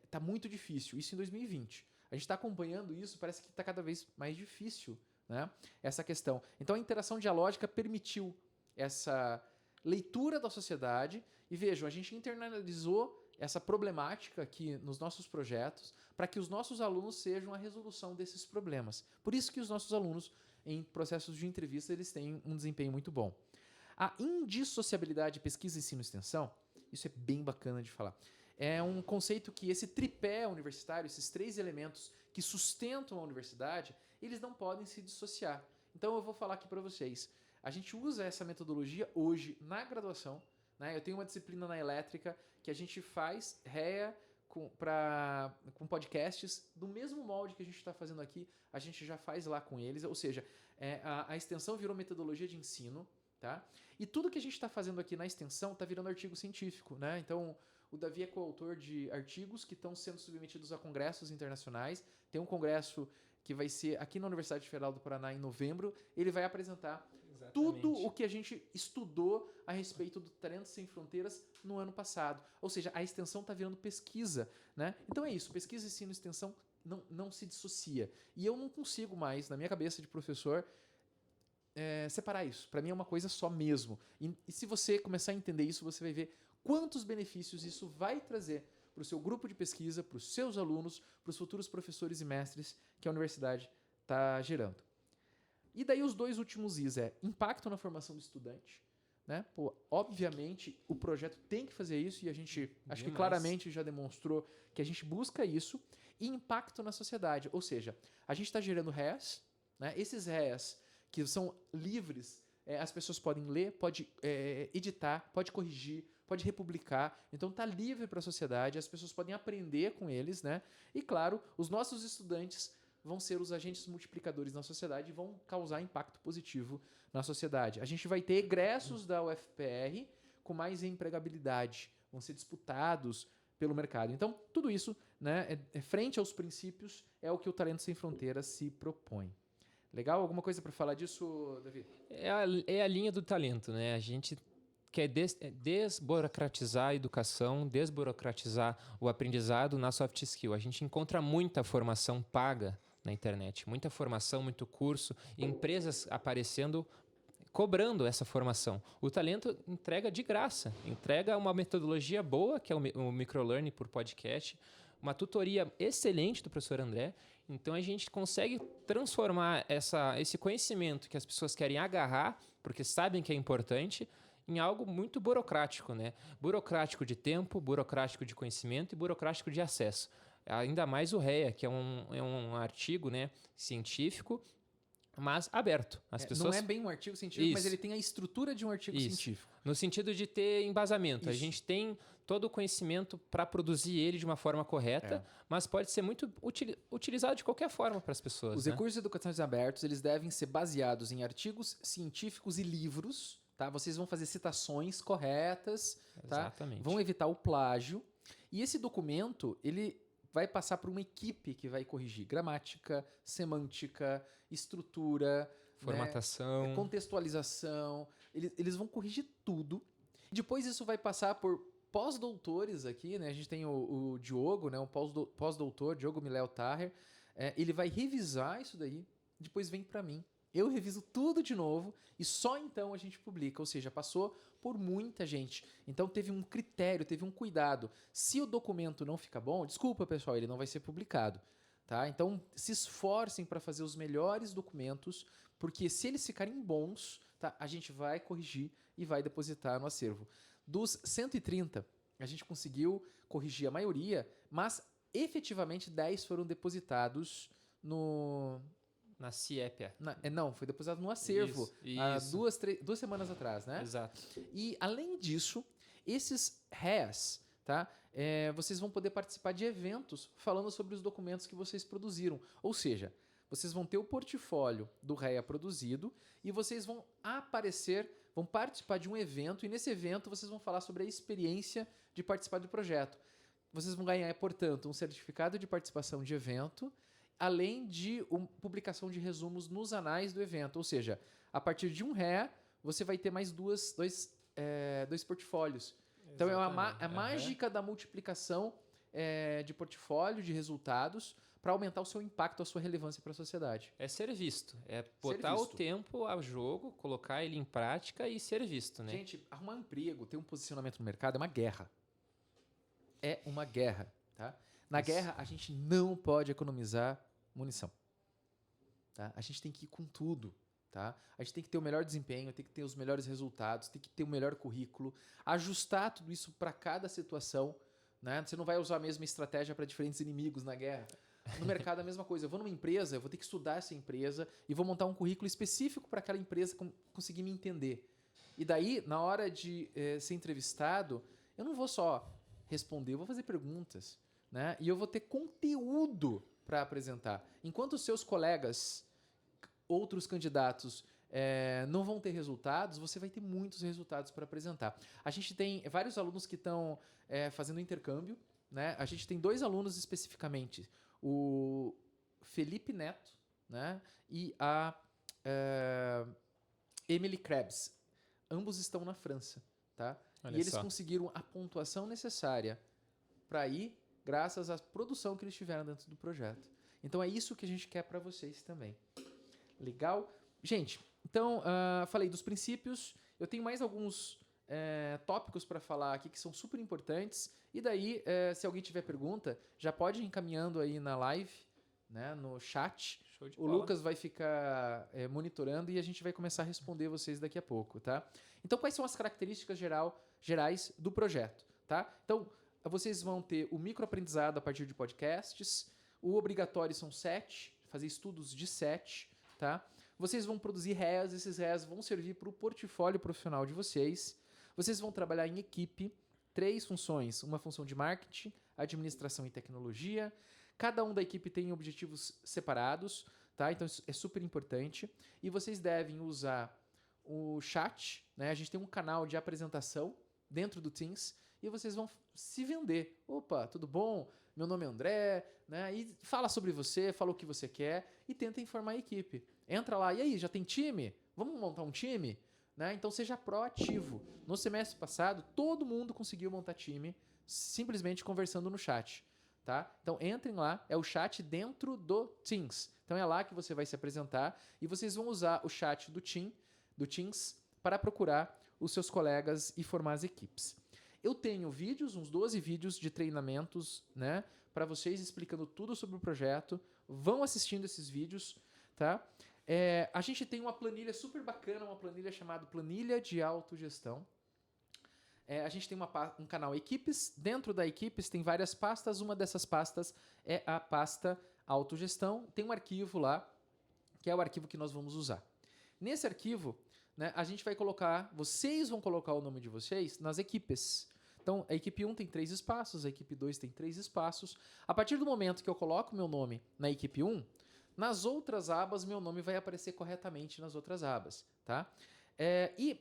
Tá muito difícil. Isso em 2020. A gente está acompanhando isso, parece que está cada vez mais difícil, né? Essa questão. Então a interação dialógica permitiu essa leitura da sociedade e vejam, a gente internalizou essa problemática aqui nos nossos projetos para que os nossos alunos sejam a resolução desses problemas. Por isso que os nossos alunos, em processos de entrevista, eles têm um desempenho muito bom. A indissociabilidade pesquisa, ensino e extensão, isso é bem bacana de falar. É um conceito que esse tripé universitário, esses 3 elementos que sustentam a universidade, eles não podem se dissociar. Então eu vou falar aqui para vocês. A gente usa essa metodologia hoje na graduação, né? Eu tenho uma disciplina na elétrica que a gente faz REA com podcasts do mesmo molde que a gente está fazendo aqui, a gente já faz lá com eles, ou seja, a extensão virou metodologia de ensino, tá? E tudo que a gente está fazendo aqui na extensão está virando artigo científico, né? Então, o Davi é coautor de artigos que estão sendo submetidos a congressos internacionais. Tem um congresso que vai ser aqui na Universidade Federal do Paraná em novembro. Ele vai apresentar tudo o que a gente estudou a respeito do Talentos Sem Fronteiras no ano passado. Ou seja, a extensão está virando pesquisa, né? Então é isso, pesquisa, ensino e extensão não se dissocia. E eu não consigo mais, na minha cabeça de professor, separar isso. Para mim é uma coisa só mesmo. E se você começar a entender isso, você vai ver quantos benefícios isso vai trazer para o seu grupo de pesquisa, para os seus alunos, para os futuros professores e mestres que a universidade está gerando. E daí os 2 últimos Is impacto na formação do estudante, né? Pô, obviamente o projeto tem que fazer isso e a gente acho que claramente já demonstrou que a gente busca isso, e impacto na sociedade, ou seja, a gente está gerando REAs, né? Esses REAs que são livres, as pessoas podem ler, pode editar, pode corrigir, pode republicar, então está livre para a sociedade, as pessoas podem aprender com eles, né? E claro, os nossos estudantes vão ser os agentes multiplicadores na sociedade e vão causar impacto positivo na sociedade. A gente vai ter egressos da UFPR com mais empregabilidade, vão ser disputados pelo mercado. Então, tudo isso, né, frente aos princípios, é o que o Talento Sem Fronteiras se propõe. Legal? Alguma coisa para falar disso, Davi? É a linha do talento, né? A gente quer desburocratizar a educação, desburocratizar o aprendizado na soft skill. A gente encontra muita formação paga na internet, muita formação, muito curso, empresas aparecendo, cobrando essa formação. O talento entrega de graça, entrega uma metodologia boa, que é o microlearning por podcast, uma tutoria excelente do professor André. Então a gente consegue transformar esse conhecimento que as pessoas querem agarrar, porque sabem que é importante, em algo muito burocrático, né? Burocrático de tempo, burocrático de conhecimento e burocrático de acesso. Ainda mais o REA, que é um artigo, né, científico, mas aberto. As pessoas... Não é bem um artigo científico, mas ele tem a estrutura de um artigo científico. No sentido de ter embasamento. A gente tem todo o conhecimento para produzir ele de uma forma correta, mas pode ser muito utilizado de qualquer forma para as pessoas. Os recursos educacionais abertos, eles devem ser baseados em artigos científicos e livros, tá? Vocês vão fazer citações corretas, tá? Exatamente. Vão evitar o plágio. E esse documento, ele vai passar por uma equipe que vai corrigir gramática, semântica, estrutura, formatação, né? Contextualização. Eles vão corrigir tudo. Depois isso vai passar por pós-doutores aqui, né? A gente tem o Diogo, né? O pós-doutor, Diogo Miléo Taher. Ele vai revisar isso daí, depois vem para mim. Eu reviso tudo de novo e só então a gente publica. Ou seja, passou por muita gente. Então teve um critério, teve um cuidado. Se o documento não fica bom, desculpa pessoal, ele não vai ser publicado. Tá? Então se esforcem para fazer os melhores documentos, porque se eles ficarem bons, tá, a gente vai corrigir e vai depositar no acervo. Dos 130, a gente conseguiu corrigir a maioria, mas efetivamente 10 foram depositados na CIEPA. Não, foi depositado no acervo há 2 semanas atrás, né? Exato. E, além disso, esses REAs, tá? Vocês vão poder participar de eventos falando sobre os documentos que vocês produziram. Ou seja, vocês vão ter o portfólio do REA produzido e vocês vão vão participar de um evento, e nesse evento vocês vão falar sobre a experiência de participar do projeto. Vocês vão ganhar, portanto, um certificado de participação de evento, além de publicação de resumos nos anais do evento. Ou seja, a partir de um REA, você vai ter mais dois portfólios. Então, é a mágica da multiplicação de portfólio, de resultados, para aumentar o seu impacto, a sua relevância para a sociedade. É ser visto. É botar o tempo a jogo, colocar ele em prática e ser visto, né? Gente, arrumar um emprego, ter um posicionamento no mercado é uma guerra. É uma guerra, tá? Na guerra, a gente não pode economizar munição. Tá? A gente tem que ir com tudo. Tá? A gente tem que ter o melhor desempenho, tem que ter os melhores resultados, tem que ter o melhor currículo, ajustar tudo isso para cada situação. Né? Você não vai usar a mesma estratégia para diferentes inimigos na guerra. No mercado é a mesma coisa. Eu vou numa empresa, eu vou ter que estudar essa empresa e vou montar um currículo específico para aquela empresa conseguir me entender. E daí, na hora de ser entrevistado, eu não vou só responder, eu vou fazer perguntas. Né? E eu vou ter conteúdo para apresentar. Enquanto os seus colegas, outros candidatos, não vão ter resultados, você vai ter muitos resultados para apresentar. A gente tem vários alunos que estão fazendo intercâmbio. Né? A gente tem 2 alunos especificamente, o Felipe Neto, né? E a Emily Krebs. Ambos estão na França. Tá? E eles conseguiram a pontuação necessária para ir graças à produção que eles tiveram dentro do projeto. Então é isso que a gente quer para vocês também. Legal? Gente, então falei dos princípios. Eu tenho mais alguns tópicos para falar aqui que são super importantes. E daí, se alguém tiver pergunta, já pode ir encaminhando aí na live, né, no chat. O Lucas vai ficar monitorando e a gente vai começar a responder vocês daqui a pouco, tá? Então, quais são as características gerais do projeto, tá? Então, vocês vão ter o microaprendizado a partir de podcasts. O obrigatório são 7, fazer estudos de 7, tá? Vocês vão produzir REAs, esses REAs vão servir para o portfólio profissional de vocês. Vocês vão trabalhar em equipe, 3 funções, uma função de marketing, administração e tecnologia. Cada um da equipe tem objetivos separados, tá? Então isso é super importante. E vocês devem usar o chat, né? A gente tem um canal de apresentação dentro do Teams e vocês vão se vender. Opa, tudo bom? Meu nome é André, né? E fala sobre você, fala o que você quer e tenta informar a equipe. Entra lá, e aí, já tem time? Vamos montar um time? Né? Então seja proativo. No semestre passado, todo mundo conseguiu montar time simplesmente conversando no chat. Tá? Então entrem lá, é o chat dentro do Teams. Então é lá que você vai se apresentar e vocês vão usar o chat do Teams para procurar os seus colegas e formar as equipes. Eu tenho vídeos, uns 12 vídeos de treinamentos, né, para vocês explicando tudo sobre o projeto. Vão assistindo esses vídeos, tá? A gente tem uma planilha super bacana, uma planilha chamada Planilha de Autogestão. A gente tem um canal Equipes. Dentro da Equipes tem várias pastas. Uma dessas pastas é a pasta Autogestão. Tem um arquivo lá, que é o arquivo que nós vamos usar. Nesse arquivo, né, a gente vai colocar, vocês vão colocar o nome de vocês nas equipes. Então, a equipe 1 tem 3 espaços, a equipe 2 tem 3 espaços. A partir do momento que eu coloco meu nome na equipe 1, nas outras abas, meu nome vai aparecer corretamente nas outras abas. Tá? E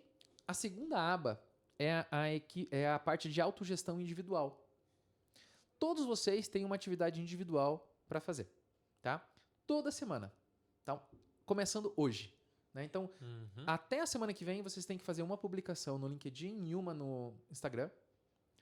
a segunda aba é a parte de autogestão individual. Todos vocês têm uma atividade individual para fazer. Tá? Toda semana. Então, começando hoje. Né? Então, até a semana que vem, vocês têm que fazer uma publicação no LinkedIn e uma no Instagram,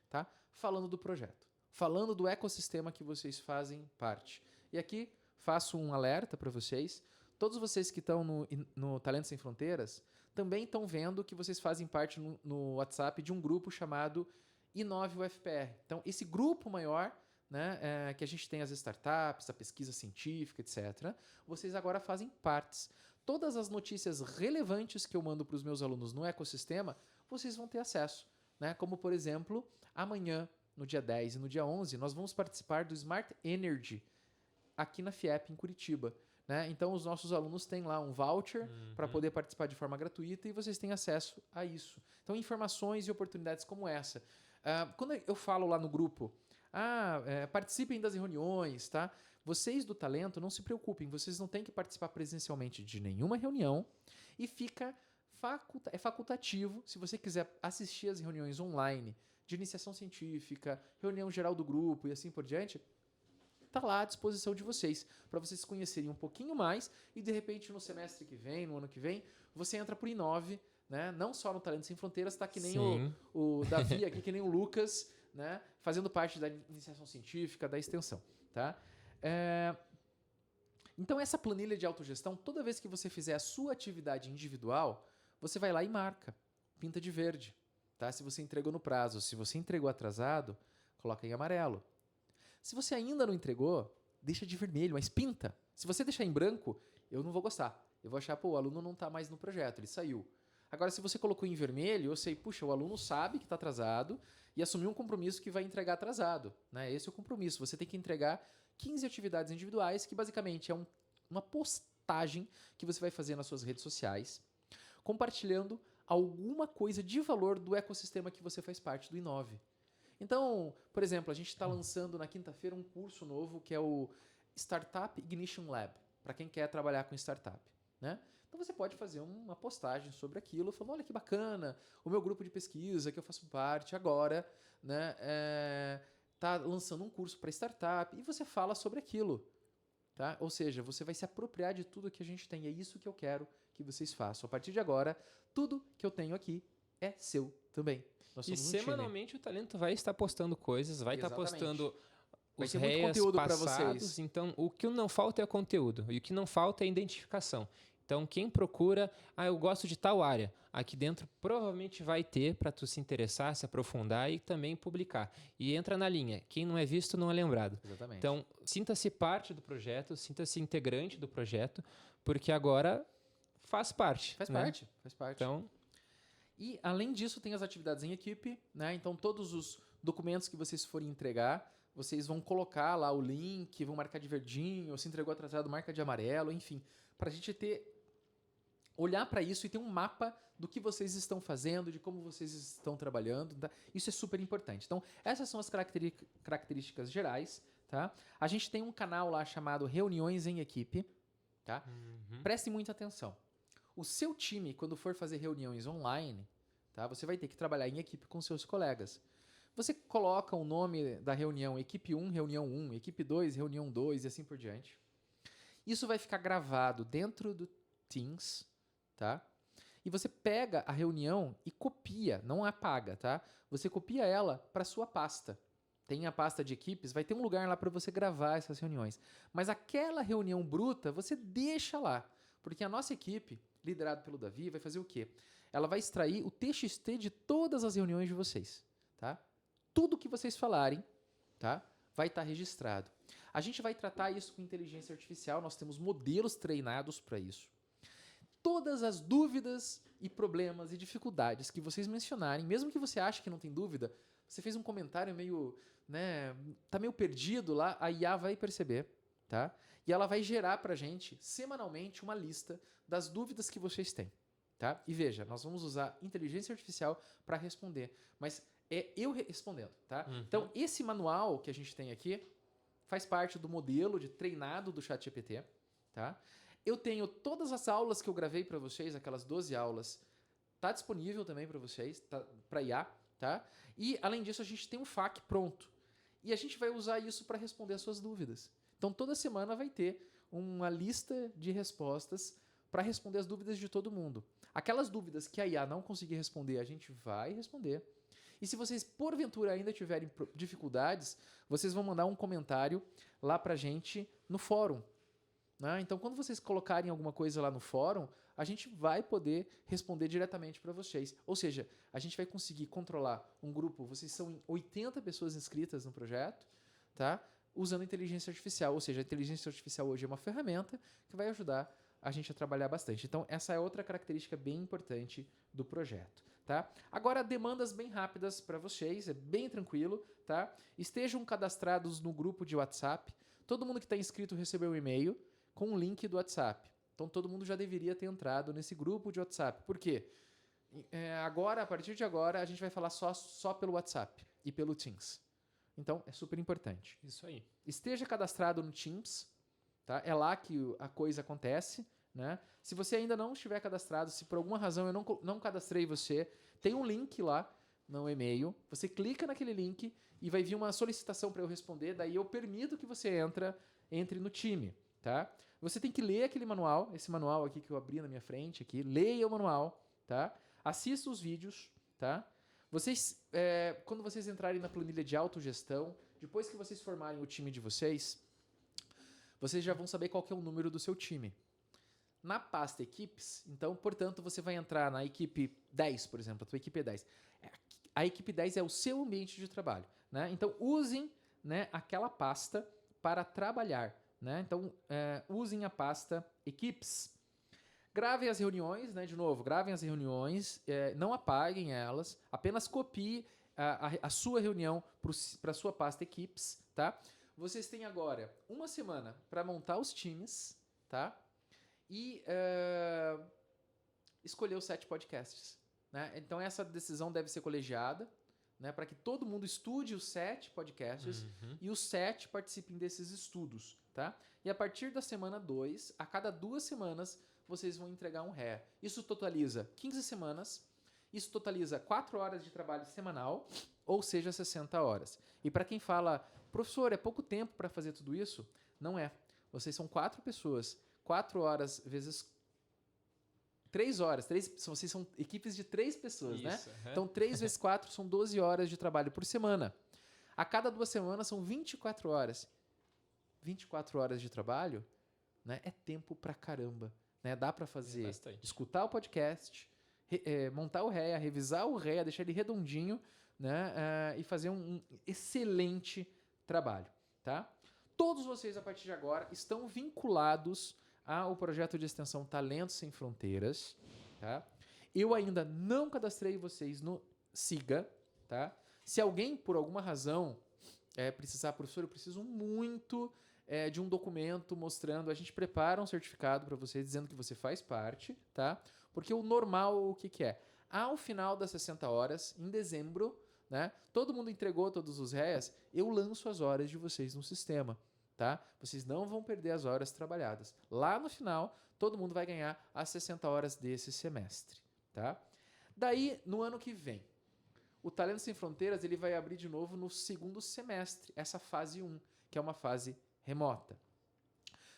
tá? Falando do projeto, falando do ecossistema que vocês fazem parte. E aqui faço um alerta para vocês. Todos vocês que estão no Talentos Sem Fronteiras também estão vendo que vocês fazem parte no WhatsApp de um grupo chamado Inove UFPR. Então, esse grupo maior, né, que a gente tem as startups, a pesquisa científica, etc., vocês agora fazem partes. Todas as notícias relevantes que eu mando para os meus alunos no ecossistema, vocês vão ter acesso. Né? Como, por exemplo, amanhã, no dia 10 e no dia 11, nós vamos participar do Smart Energy aqui na FIEP, em Curitiba. Né? Então, os nossos alunos têm lá um voucher para poder participar de forma gratuita e vocês têm acesso a isso. Então, informações e oportunidades como essa. Quando eu falo lá no grupo, participem das reuniões, tá? Vocês do talento, não se preocupem, vocês não têm que participar presencialmente de nenhuma reunião e fica facultativo, se você quiser assistir as reuniões online de iniciação científica, reunião geral do grupo e assim por diante, está lá à disposição de vocês, para vocês conhecerem um pouquinho mais e de repente no semestre que vem, no ano que vem, você entra por Inove, né? Não só no Talento Sem Fronteiras, tá que nem o Davi aqui, que nem o Lucas, né, fazendo parte da iniciação científica, da extensão. Tá? Então, essa planilha de autogestão, toda vez que você fizer a sua atividade individual, você vai lá e marca, pinta de verde. Tá? Se você entregou no prazo, se você entregou atrasado, coloca em amarelo. Se você ainda não entregou, deixa de vermelho, mas pinta. Se você deixar em branco, eu não vou gostar. Eu vou achar, pô, o aluno não está mais no projeto, ele saiu. Agora, se você colocou em vermelho, eu sei, puxa, o aluno sabe que está atrasado e assumiu um compromisso que vai entregar atrasado. Né? Esse é o compromisso. Você tem que entregar 15 atividades individuais, que basicamente é uma postagem que você vai fazer nas suas redes sociais, compartilhando alguma coisa de valor do ecossistema que você faz parte do Inove. Então, por exemplo, a gente está lançando na quinta-feira um curso novo que é o Startup Ignition Lab, para quem quer trabalhar com startup. Né? Então você pode fazer uma postagem sobre aquilo, falando, olha que bacana, o meu grupo de pesquisa que eu faço parte agora está lançando um curso para startup e você fala sobre aquilo. Tá? Ou seja, você vai se apropriar de tudo que a gente tem. É isso que eu quero que vocês façam. A partir de agora, tudo que eu tenho aqui é seu também. Nós E somos um semanalmente o Talento vai estar postando coisas, vai estar postando vai os ter muito REAs conteúdo para passados. vocês. Então, o que não falta é conteúdo. E o que não falta é identificação. Então, quem procura, eu gosto de tal área, aqui dentro provavelmente vai ter para tu se interessar, se aprofundar e também publicar. E entra na linha, quem não é visto não é lembrado. Exatamente. Então, sinta-se parte do projeto, sinta-se integrante do projeto, porque agora faz parte. Faz né? parte, faz parte. Então, e, além disso, tem as atividades em equipe. Né? Então, todos os documentos que vocês forem entregar, vocês vão colocar lá o link, vão marcar de verdinho, se entregou atrasado, marca de amarelo, enfim, para a gente olhar para isso e ter um mapa do que vocês estão fazendo, de como vocês estão trabalhando. Tá? Isso é super importante. Então, essas são as características gerais. Tá? A gente tem um canal lá chamado Reuniões em Equipe. Tá? Preste muita atenção. O seu time, quando for fazer reuniões online, tá? Você vai ter que trabalhar em equipe com seus colegas. Você coloca o nome da reunião Equipe 1, Reunião 1, Equipe 2, Reunião 2 e assim por diante. Isso vai ficar gravado dentro do Teams. Tá? E você pega a reunião e copia, não apaga, tá? Você copia ela para sua pasta. Tem a pasta de equipes, vai ter um lugar lá para você gravar essas reuniões. Mas aquela reunião bruta, você deixa lá. Porque a nossa equipe, liderada pelo Davi, vai fazer o quê? Ela vai extrair o TXT de todas as reuniões de vocês. Tá? Tudo que vocês falarem, tá? Vai estar registrado. A gente vai tratar isso com inteligência artificial, nós temos modelos treinados para isso. Todas as dúvidas e problemas e dificuldades que vocês mencionarem, mesmo que você ache que não tem dúvida, você fez um comentário meio, né, tá meio perdido lá, a IA vai perceber, tá? E ela vai gerar pra gente, semanalmente, uma lista das dúvidas que vocês têm, tá? E veja, nós vamos usar inteligência artificial para responder, mas é eu respondendo, tá? Então, esse manual que a gente tem aqui faz parte do modelo de treinado do ChatGPT, tá? Eu tenho todas as aulas que eu gravei para vocês, aquelas 12 aulas, tá disponível também para vocês, tá, para IA, tá? E, além disso, a gente tem um FAQ pronto. E a gente vai usar isso para responder as suas dúvidas. Então, toda semana vai ter uma lista de respostas para responder as dúvidas de todo mundo. Aquelas dúvidas que a IA não conseguir responder, a gente vai responder. E se vocês, porventura, ainda tiverem dificuldades, vocês vão mandar um comentário lá para a gente no fórum. Né? Então, quando vocês colocarem alguma coisa lá no fórum, a gente vai poder responder diretamente para vocês. Ou seja, a gente vai conseguir controlar um grupo, vocês são 80 pessoas inscritas no projeto, tá? Usando inteligência artificial. Ou seja, a inteligência artificial hoje é uma ferramenta que vai ajudar a gente a trabalhar bastante. Então, essa é outra característica bem importante do projeto. Tá? Agora, demandas bem rápidas para vocês, é bem tranquilo. Tá? Estejam cadastrados no grupo de WhatsApp. Todo mundo que está inscrito recebeu um e-mail com um link do WhatsApp. Então, todo mundo já deveria ter entrado nesse grupo de WhatsApp. Por quê? Agora, a partir de agora, a gente vai falar só pelo WhatsApp e pelo Teams. Então, é super importante. Isso aí. Esteja cadastrado no Teams. Tá? É lá que a coisa acontece. Né? Se você ainda não estiver cadastrado, se por alguma razão eu não cadastrei você, tem um link lá no e-mail. Você clica naquele link e vai vir uma solicitação para eu responder. Daí eu permito que você entre no time. Tá? Você tem que ler aquele manual, esse manual aqui que eu abri na minha frente, aqui, leia o manual, tá? Assista os vídeos, tá? Vocês, quando vocês entrarem na planilha de autogestão, depois que vocês formarem o time de vocês já vão saber qual que é o número do seu time. Na pasta equipes, então, portanto, você vai entrar na equipe 10, por exemplo, a tua equipe é 10. A equipe 10 é o seu ambiente de trabalho, né? Então, usem, né, aquela pasta para trabalhar, né? Então, usem a pasta equipes. Gravem as reuniões, né? De novo, gravem as reuniões, não apaguem elas, apenas copie a sua reunião para a sua pasta equipes, tá? Vocês têm agora uma semana para montar os times, tá? E escolher os 7 podcasts, né? Então essa decisão deve ser colegiada, né? Para que todo mundo estude os 7 podcasts e os 7 participem desses estudos, tá? E a partir da semana 2, a cada 2 semanas, vocês vão entregar um REA. Isso totaliza 15 semanas, isso totaliza 4 horas de trabalho semanal, ou seja, 60 horas. E para quem fala, professor, é pouco tempo para fazer tudo isso? Não é. Vocês são 4 pessoas. 4 horas vezes 3 horas. Vocês são equipes de 3 pessoas, né? Então, 3 vezes 4 são 12 horas de trabalho por semana. A cada 2 semanas são 24 horas. 24 horas de trabalho, né? É tempo pra caramba. Né? Dá pra fazer, escutar o podcast, montar o REA, revisar o REA, deixar ele redondinho, né? E fazer um excelente trabalho, tá? Todos vocês, a partir de agora, estão vinculados ao projeto de extensão Talentos Sem Fronteiras, tá? Eu ainda não cadastrei vocês no Siga, tá? Se alguém, por alguma razão, precisar, professor, eu preciso muito de um documento mostrando, a gente prepara um certificado para você, dizendo que você faz parte, tá? Porque o normal, o que é? Ao final das 60 horas, em dezembro, né? Todo mundo entregou todos os REAs, eu lanço as horas de vocês no sistema, tá? Vocês não vão perder as horas trabalhadas. Lá no final, todo mundo vai ganhar as 60 horas desse semestre, tá? Daí, no ano que vem, o Talentos Sem Fronteiras ele vai abrir de novo no segundo semestre, essa fase 1, que é uma fase remota.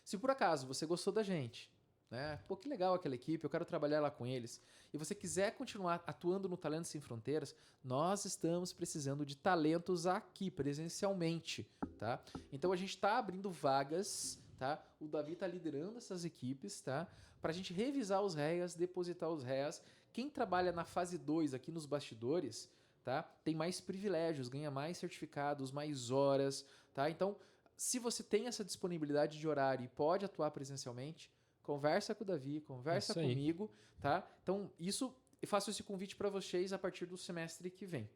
Se por acaso você gostou da gente, né? Pô, que legal aquela equipe, eu quero trabalhar lá com eles, e você quiser continuar atuando no Talentos Sem Fronteiras, nós estamos precisando de talentos aqui, presencialmente, tá? Então a gente está abrindo vagas, tá? O Davi está liderando essas equipes, tá? Para a gente revisar os REAs, depositar os REAs. Quem trabalha na fase 2 aqui nos bastidores, tá? Tem mais privilégios, ganha mais certificados, mais horas, tá? Então, se você tem essa disponibilidade de horário e pode atuar presencialmente, conversa com o Davi, conversa comigo, tá? Então, eu faço esse convite para vocês a partir do semestre que vem,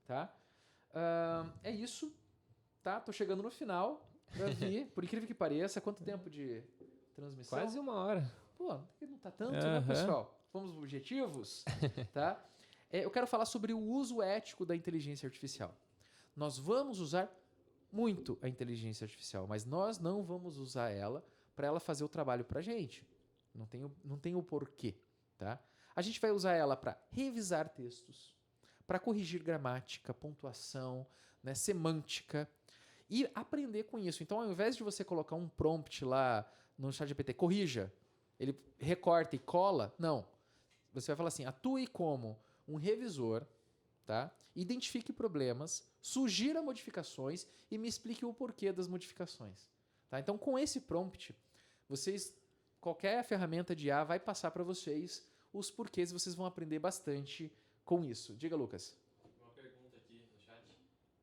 tá? É isso, tá? Tô chegando no final, Davi, por incrível que pareça, quanto tempo de transmissão? Quase 1 hora. Pô, não tá tanto, né, pessoal? Vamos aos objetivos, tá? Eu quero falar sobre o uso ético da inteligência artificial. Nós vamos usar muito a inteligência artificial, mas nós não vamos usar ela para ela fazer o trabalho para a gente. Não tem o porquê, tá? A gente vai usar ela para revisar textos, para corrigir gramática, pontuação, né, semântica e aprender com isso. Então, ao invés de você colocar um prompt lá no ChatGPT, corrija, ele recorta e cola, não. Você vai falar assim, atue como um revisor, tá? Identifique problemas, sugira modificações e me explique o porquê das modificações. Tá? Então, com esse prompt, qualquer ferramenta de IA vai passar para vocês os porquês e vocês vão aprender bastante com isso. Diga, Lucas. Uma pergunta aqui no chat.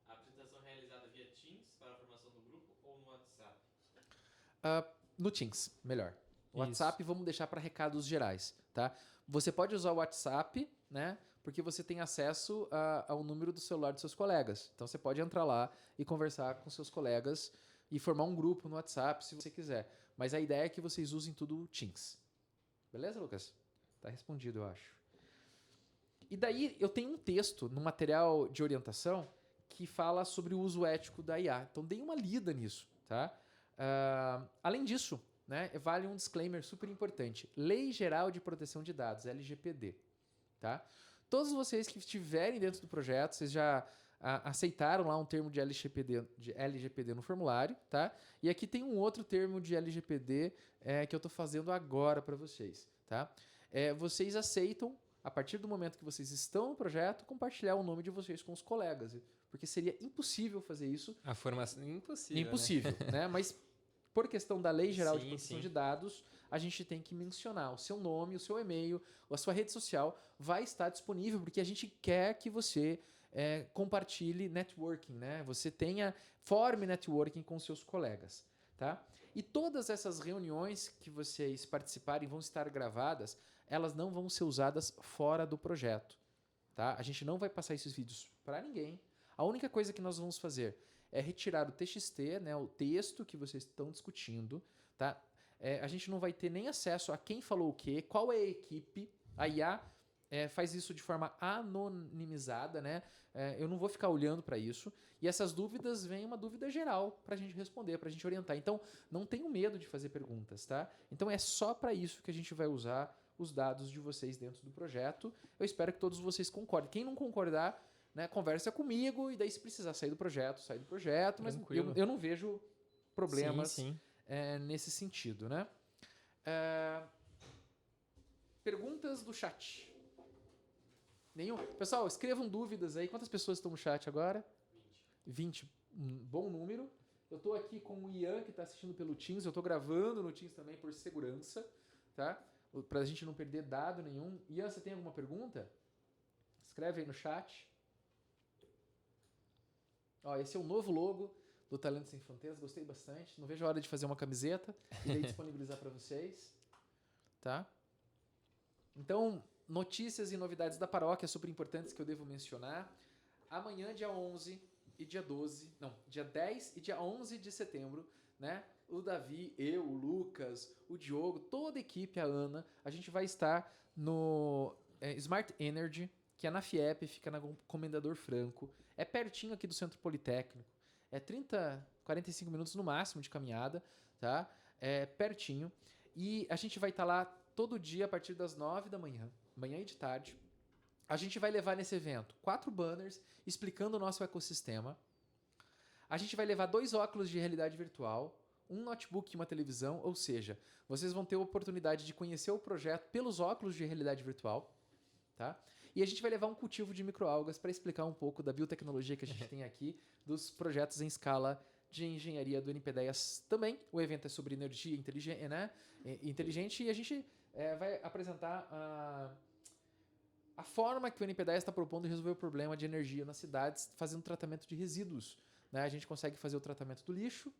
A apresentação realizada via Teams para a formação do grupo ou no WhatsApp? No Teams, melhor. O WhatsApp vamos deixar para recados gerais, tá? Você pode usar o WhatsApp, né? Porque você tem acesso ao número do celular dos seus colegas. Então você pode entrar lá e conversar com seus colegas e formar um grupo no WhatsApp se você quiser. Mas a ideia é que vocês usem tudo o Teams. Beleza, Lucas? Tá respondido, eu acho. E daí eu tenho um texto no material de orientação que fala sobre o uso ético da IA. Então dê uma lida nisso, tá? Além disso, né, vale um disclaimer super importante. Lei Geral de Proteção de Dados, LGPD. Tá? Todos vocês que estiverem dentro do projeto, vocês já aceitaram lá um termo de LGPD no formulário, tá? E aqui tem um outro termo de LGPD que eu estou fazendo agora para vocês, tá? Vocês aceitam a partir do momento que vocês estão no projeto, compartilhar o nome de vocês com os colegas. Porque seria impossível fazer isso. A formação impossível. Impossível, né? Mas por questão da Lei Geral de Sim, Proteção sim. de Dados, a gente tem que mencionar o seu nome, o seu e-mail, a sua rede social vai estar disponível, porque a gente quer que você compartilhe networking, né? Você forme networking com seus colegas, tá? E todas essas reuniões que vocês participarem vão estar gravadas, elas não vão ser usadas fora do projeto, tá? A gente não vai passar esses vídeos para ninguém. A única coisa que nós vamos fazer é retirar o TXT, né, o texto que vocês estão discutindo, tá? A gente não vai ter nem acesso a quem falou o quê, qual é a equipe. A IA faz isso de forma anonimizada, né? Eu não vou ficar olhando para isso. E essas dúvidas vem uma dúvida geral para a gente responder, para a gente orientar. Então, não tenham medo de fazer perguntas, tá? Então, é só para isso que a gente vai usar os dados de vocês dentro do projeto. Eu espero que todos vocês concordem. Quem não concordar, né, conversa comigo e daí se precisar sair do projeto, sai do projeto. Mas eu não vejo problemas Sim. nesse sentido, né? Perguntas do chat. Nenhum? Pessoal, escrevam dúvidas aí. Quantas pessoas estão no chat agora? 20. Um bom número. Eu estou aqui com o Ian, que está assistindo pelo Teams. Eu estou gravando no Teams também por segurança, tá? Para a gente não perder dado nenhum. Ian, você tem alguma pergunta? Escreve aí no chat. Ó, esse é o novo logo do Talentos Sem Fronteiras. Gostei bastante. Não vejo a hora de fazer uma camiseta e daí disponibilizar para vocês, tá? Então, notícias e novidades da paróquia super importantes que eu devo mencionar. Amanhã, dia 11 e dia 12... Não, dia 10 e dia 11 de setembro, né? O Davi, eu, o Lucas, o Diogo, toda a equipe, a Ana, a gente vai estar no Smart Energy, que é na FIEP, fica na Comendador Franco. É pertinho aqui do Centro Politécnico. É 45 minutos no máximo de caminhada, tá? É pertinho. E a gente vai estar lá todo dia a partir das 9 da manhã, manhã e de tarde. A gente vai levar nesse evento 4 banners explicando o nosso ecossistema. A gente vai levar 2 óculos de realidade virtual, um notebook e uma televisão, ou seja, vocês vão ter a oportunidade de conhecer o projeto pelos óculos de realidade virtual, tá? E a gente vai levar um cultivo de microalgas para explicar um pouco da biotecnologia que a gente tem aqui, dos projetos em escala de engenharia do NP10 também. O evento é sobre energia inteligente, né? Inteligente, e a gente vai apresentar a forma que o NP10 está propondo de resolver o problema de energia nas cidades, fazendo tratamento de resíduos, né? A gente consegue fazer o tratamento do lixo,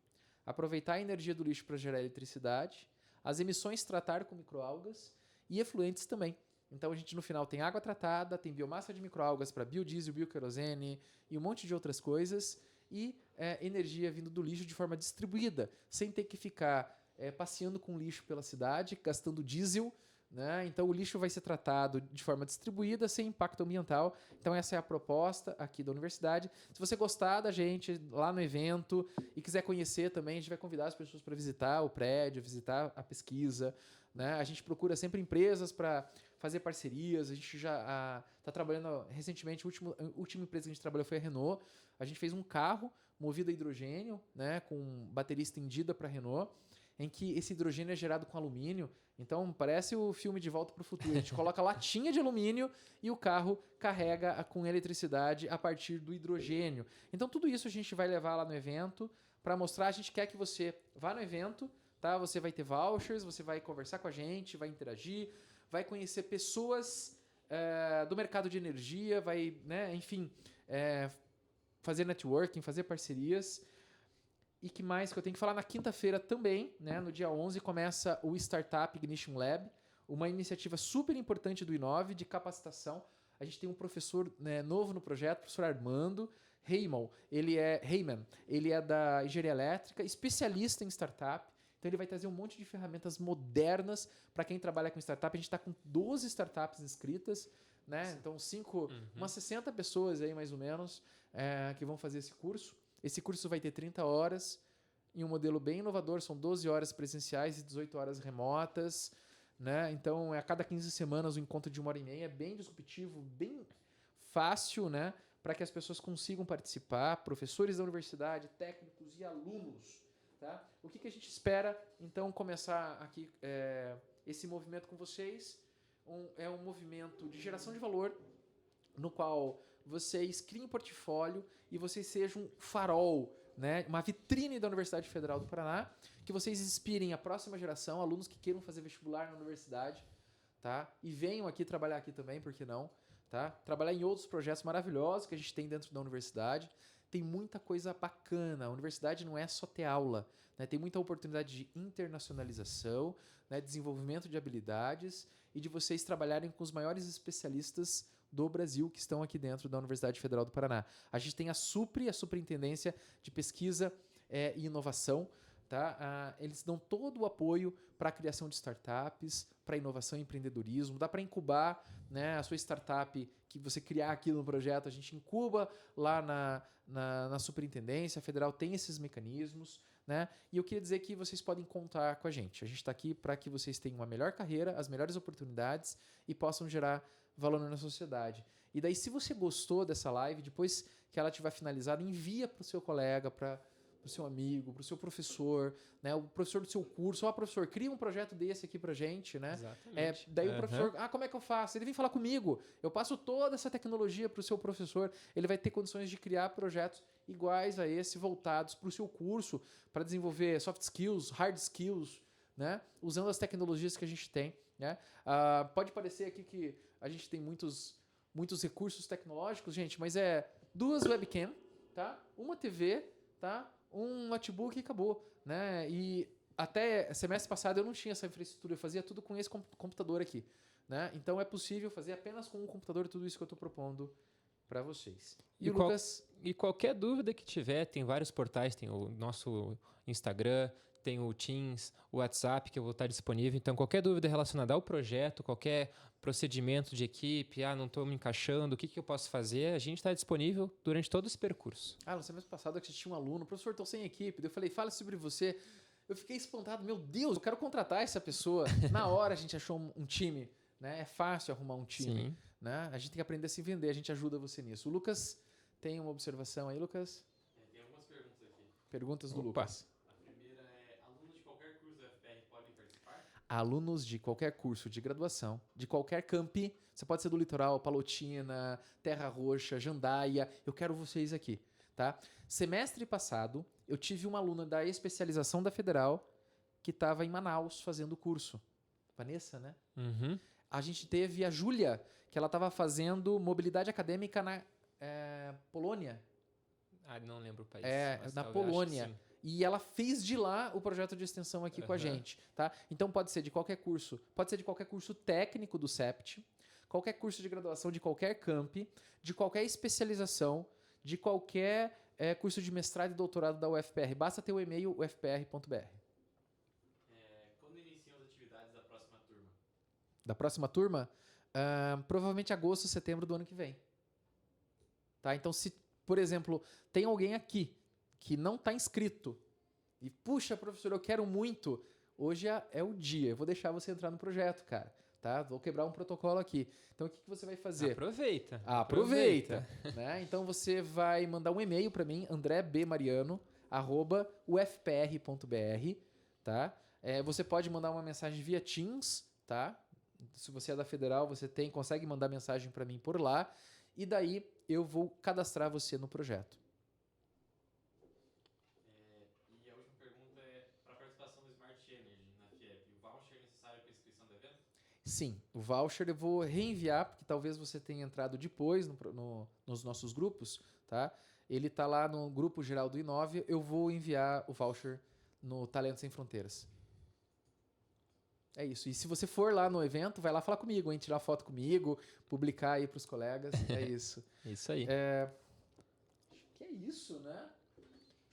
aproveitar a energia do lixo para gerar eletricidade, as emissões tratar com microalgas e efluentes também. Então a gente no final tem água tratada, tem biomassa de microalgas para biodiesel, bioquerosene e um monte de outras coisas, e energia vindo do lixo de forma distribuída, sem ter que ficar passeando com lixo pela cidade, gastando diesel, né? Então o lixo vai ser tratado de forma distribuída, sem impacto ambiental. Então essa é a proposta aqui da universidade. Se você gostar da gente lá no evento e quiser conhecer também, a gente vai convidar as pessoas para visitar o prédio, visitar a pesquisa, né? A gente procura sempre empresas para fazer parcerias. A gente já está trabalhando recentemente, a última empresa que a gente trabalhou foi a Renault. A gente fez um carro movido a hidrogênio, né, com bateria estendida para a Renault, em que esse hidrogênio é gerado com alumínio. Então, parece o filme De Volta para o Futuro. A gente coloca latinha de alumínio e o carro carrega com eletricidade a partir do hidrogênio. Então, tudo isso a gente vai levar lá no evento para mostrar. A gente quer que você vá no evento, tá? Você vai ter vouchers, você vai conversar com a gente, vai interagir, vai conhecer pessoas do mercado de energia, vai, né, enfim, fazer networking, fazer parcerias. E que mais que eu tenho que falar? Na quinta-feira também, né, no dia 11, começa o Startup Ignition Lab, uma iniciativa super importante do Inove de capacitação. A gente tem um professor, né, novo no projeto, o professor Armando Heyman. Ele é da engenharia elétrica, especialista em startup. Então ele vai trazer um monte de ferramentas modernas para quem trabalha com startup. A gente está com 12 startups inscritas, né? Então umas 60 pessoas aí mais ou menos que vão fazer esse curso. Esse curso vai ter 30 horas em um modelo bem inovador, são 12 horas presenciais e 18 horas remotas, né? Então, a cada 15 semanas um encontro de 1h30, é bem disruptivo, bem fácil, né? Para que as pessoas consigam participar, professores da universidade, técnicos e alunos, tá? O que a gente espera, então, começar aqui esse movimento com vocês, é um movimento de geração de valor no qual vocês criem um portfólio e vocês sejam um farol, né? Uma vitrine da Universidade Federal do Paraná, que vocês inspirem a próxima geração, alunos que queiram fazer vestibular na universidade, tá? E venham aqui trabalhar aqui também, por que não? Tá? Trabalhar em outros projetos maravilhosos que a gente tem dentro da universidade. Tem muita coisa bacana. A universidade não é só ter aula, né? Tem muita oportunidade de internacionalização, né? Desenvolvimento de habilidades e de vocês trabalharem com os maiores especialistas do Brasil que estão aqui dentro da Universidade Federal do Paraná. A gente tem a Superintendência de Pesquisa e Inovação. Tá? Eles dão todo o apoio para a criação de startups, para inovação e empreendedorismo. Dá para incubar, né, a sua startup que você criar aqui no projeto. A gente incuba lá na Superintendência Federal, tem esses mecanismos. Né? E eu queria dizer que vocês podem contar com a gente. A gente está aqui para que vocês tenham uma melhor carreira, as melhores oportunidades e possam gerar valor na sociedade. E daí, se você gostou dessa live, depois que ela tiver finalizada, envia para o seu colega, para o seu amigo, para o seu professor, né? O professor do seu curso. Ó, professor, cria um projeto desse aqui pra gente, né? Exatamente. Daí o professor, como é que eu faço? Ele vem falar comigo. Eu passo toda essa tecnologia para o seu professor. Ele vai ter condições de criar projetos iguais a esse, voltados para o seu curso, para desenvolver soft skills, hard skills, né? Usando as tecnologias que a gente tem, né? Pode parecer aqui que a gente tem muitos recursos tecnológicos, gente, mas é 2 webcam, tá? Uma TV, tá? Um notebook e acabou, né? E até semestre passado eu não tinha essa infraestrutura, eu fazia tudo com esse computador aqui, né? Então é possível fazer apenas com um computador tudo isso que eu estou propondo para vocês. E o Lucas... E qualquer dúvida que tiver, tem vários portais, tem o nosso Instagram, tem o Teams, o WhatsApp, que eu vou estar disponível. Então, qualquer dúvida relacionada ao projeto, qualquer procedimento de equipe, não estou me encaixando, o que eu posso fazer, a gente está disponível durante todo esse percurso. No semestre passado que tinha um aluno, professor, estou sem equipe. Eu falei, fala sobre você. Eu fiquei espantado, meu Deus, eu quero contratar essa pessoa. Na hora a gente achou um time, né? É fácil arrumar um time. Sim. Né? A gente tem que aprender a se vender, a gente ajuda você nisso. O Lucas tem uma observação aí, Lucas? Tem algumas perguntas aqui. Perguntas do Opa. Lucas. A primeira é: alunos de qualquer curso da FPR podem participar? Alunos de qualquer curso de graduação, de qualquer campi, você pode ser do Litoral, Palotina, Terra Roxa, Jandaia, eu quero vocês aqui, tá? Semestre passado, eu tive uma aluna da especialização da Federal que estava em Manaus fazendo o curso. Vanessa, né? Uhum. A gente teve a Júlia, que ela estava fazendo mobilidade acadêmica na Polônia. Não lembro o país. Na talvez, Polônia. acho que sim. E ela fez de lá o projeto de extensão aqui com a gente, tá? Então pode ser de qualquer curso. Pode ser de qualquer curso técnico do CEPT, qualquer curso de graduação de qualquer campi, de qualquer especialização, de qualquer curso de mestrado e doutorado da UFPR. Basta ter o e-mail ufpr.br. Quando iniciam as atividades da próxima turma? Da próxima turma? Provavelmente agosto, setembro do ano que vem. Tá? Então, se, por exemplo, tem alguém aqui que não está inscrito e, puxa, professor, eu quero muito, hoje é o dia, eu vou deixar você entrar no projeto, cara. Tá? Vou quebrar um protocolo aqui. Então, o que você vai fazer? Aproveita. Né? Então, você vai mandar um e-mail para mim, andrebmariano@ufpr.br, tá? Você pode mandar uma mensagem via Teams, tá? Se você é da Federal, você consegue mandar mensagem para mim por lá. E daí, eu vou cadastrar você no projeto. E a última pergunta é: para a participação do Smart Energy na FIEP, o voucher é necessário para a inscrição do evento? Sim, o voucher eu vou reenviar, porque talvez você tenha entrado depois nos nossos grupos, tá? Ele está lá no grupo geral do Inove, eu vou enviar o voucher no Talentos Sem Fronteiras. É isso. E se você for lá no evento, vai lá falar comigo, hein? Tirar foto comigo, publicar aí para os colegas. É isso. Isso aí. Acho que é isso, né?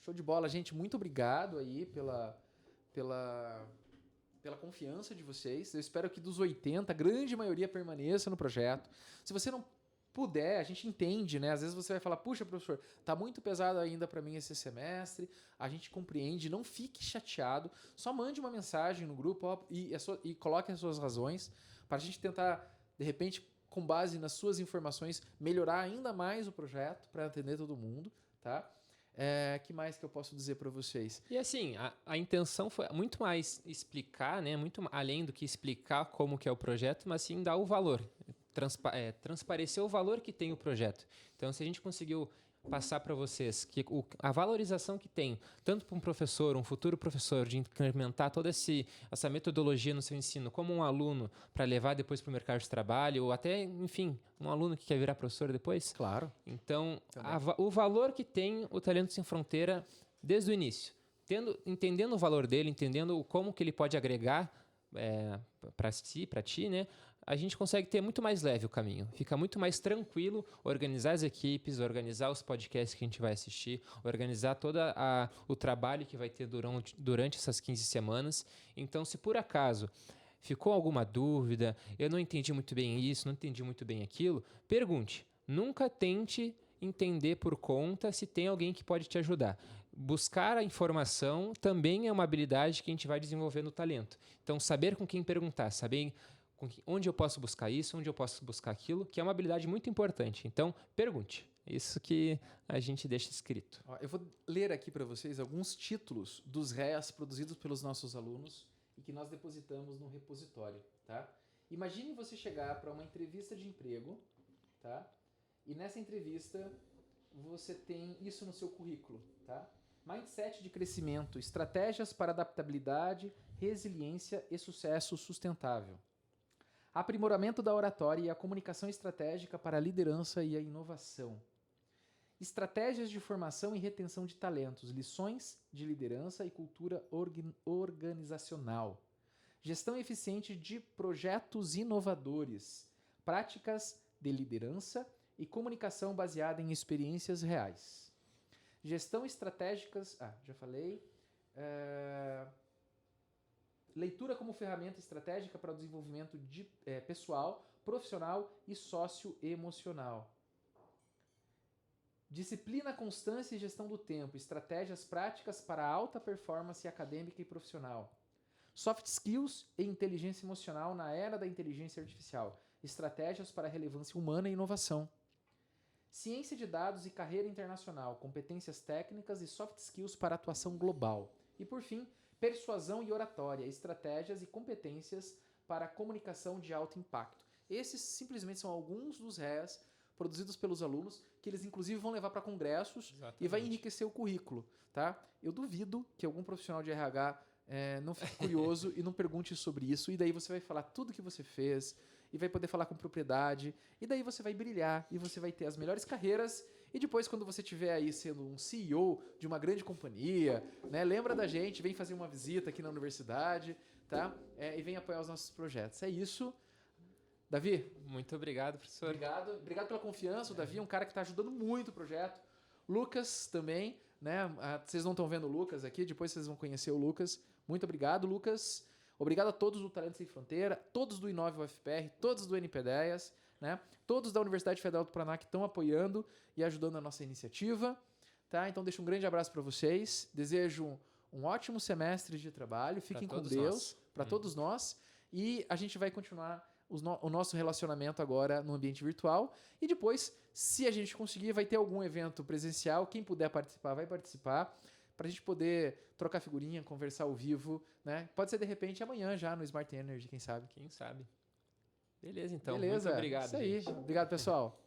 Show de bola, gente. Muito obrigado aí pela confiança de vocês. Eu espero que dos 80, a grande maioria permaneça no projeto. Se você não puder, a gente entende, né? Às vezes você vai falar, puxa, professor, tá muito pesado ainda para mim esse semestre. A gente compreende, não fique chateado. Só mande uma mensagem no grupo e coloque as suas razões para a gente tentar, de repente, com base nas suas informações, melhorar ainda mais o projeto para atender todo mundo, tá? Que mais que eu posso dizer para vocês? E assim, a intenção foi muito mais explicar, né? Muito além do que explicar como que é o projeto, mas sim dar o valor, transparecer o valor que tem o projeto. Então, se a gente conseguiu passar para vocês que a valorização que tem, tanto para um professor, um futuro professor, de implementar toda essa metodologia no seu ensino, como um aluno para levar depois para o mercado de trabalho, ou até, enfim, um aluno que quer virar professor depois. Claro. Então, o valor que tem o Talento Sem Fronteira desde o início. Entendendo o valor dele, entendendo como que ele pode agregar para ti, né? A gente consegue ter muito mais leve o caminho. Fica muito mais tranquilo organizar as equipes, organizar os podcasts que a gente vai assistir, organizar todo o trabalho que vai ter durante essas 15 semanas. Então, se por acaso ficou alguma dúvida, eu não entendi muito bem isso, não entendi muito bem aquilo, pergunte. Nunca tente entender por conta se tem alguém que pode te ajudar. Buscar a informação também é uma habilidade que a gente vai desenvolver no talento. Então, saber com quem perguntar, saber onde eu posso buscar isso, onde eu posso buscar aquilo, que é uma habilidade muito importante. Então, pergunte. Isso que a gente deixa escrito. Eu vou ler aqui para vocês alguns títulos dos REAs produzidos pelos nossos alunos e que nós depositamos no repositório, tá? Imagine você chegar para uma entrevista de emprego, tá? E nessa entrevista você tem isso no seu currículo, tá? Mindset de crescimento, estratégias para adaptabilidade, resiliência e sucesso sustentável. Aprimoramento da oratória e a comunicação estratégica para a liderança e a inovação. Estratégias de formação e retenção de talentos, lições de liderança e cultura organizacional. Gestão eficiente de projetos inovadores. Práticas de liderança e comunicação baseada em experiências reais. Gestão estratégicas... já falei. Leitura como ferramenta estratégica para o desenvolvimento pessoal, profissional e socioemocional. Disciplina, constância e gestão do tempo. Estratégias práticas para a alta performance acadêmica e profissional. Soft skills e inteligência emocional na era da inteligência artificial. Estratégias para a relevância humana e inovação. Ciência de dados e carreira internacional. Competências técnicas e soft skills para atuação global. E, por fim, persuasão e oratória, estratégias e competências para comunicação de alto impacto. Esses simplesmente são alguns dos REAs produzidos pelos alunos, que eles inclusive vão levar para congressos. Exatamente. E vai enriquecer o currículo, tá? Eu duvido que algum profissional de RH não fique curioso e não pergunte sobre isso, e daí você vai falar tudo que você fez, e vai poder falar com propriedade, e daí você vai brilhar, e você vai ter as melhores carreiras. E depois, quando você estiver aí sendo um CEO de uma grande companhia, né, lembra da gente, vem fazer uma visita aqui na universidade, tá? E vem apoiar os nossos projetos. É isso. Davi? Muito obrigado, professor. Obrigado pela confiança. O Davi é um cara que está ajudando muito o projeto. Lucas também, né? Vocês não estão vendo o Lucas aqui, depois vocês vão conhecer o Lucas. Muito obrigado, Lucas. Obrigado a todos do Talento Sem Fronteira, todos do Inove UFPR, todos do NP10, né? Todos da Universidade Federal do Paraná que estão apoiando e ajudando a nossa iniciativa. Tá? Então, deixo um grande abraço para vocês. Desejo um ótimo semestre de trabalho. Fiquem com Deus, para todos nós. E a gente vai continuar o nosso relacionamento agora no ambiente virtual. E depois, se a gente conseguir, vai ter algum evento presencial. Quem puder participar, vai participar. Para a gente poder trocar figurinha, conversar ao vivo, né? Pode ser, de repente, amanhã já no Smart Energy, quem sabe? Quem sabe. Beleza, então. Beleza. Muito obrigado, Isso aí. gente. Obrigado, pessoal.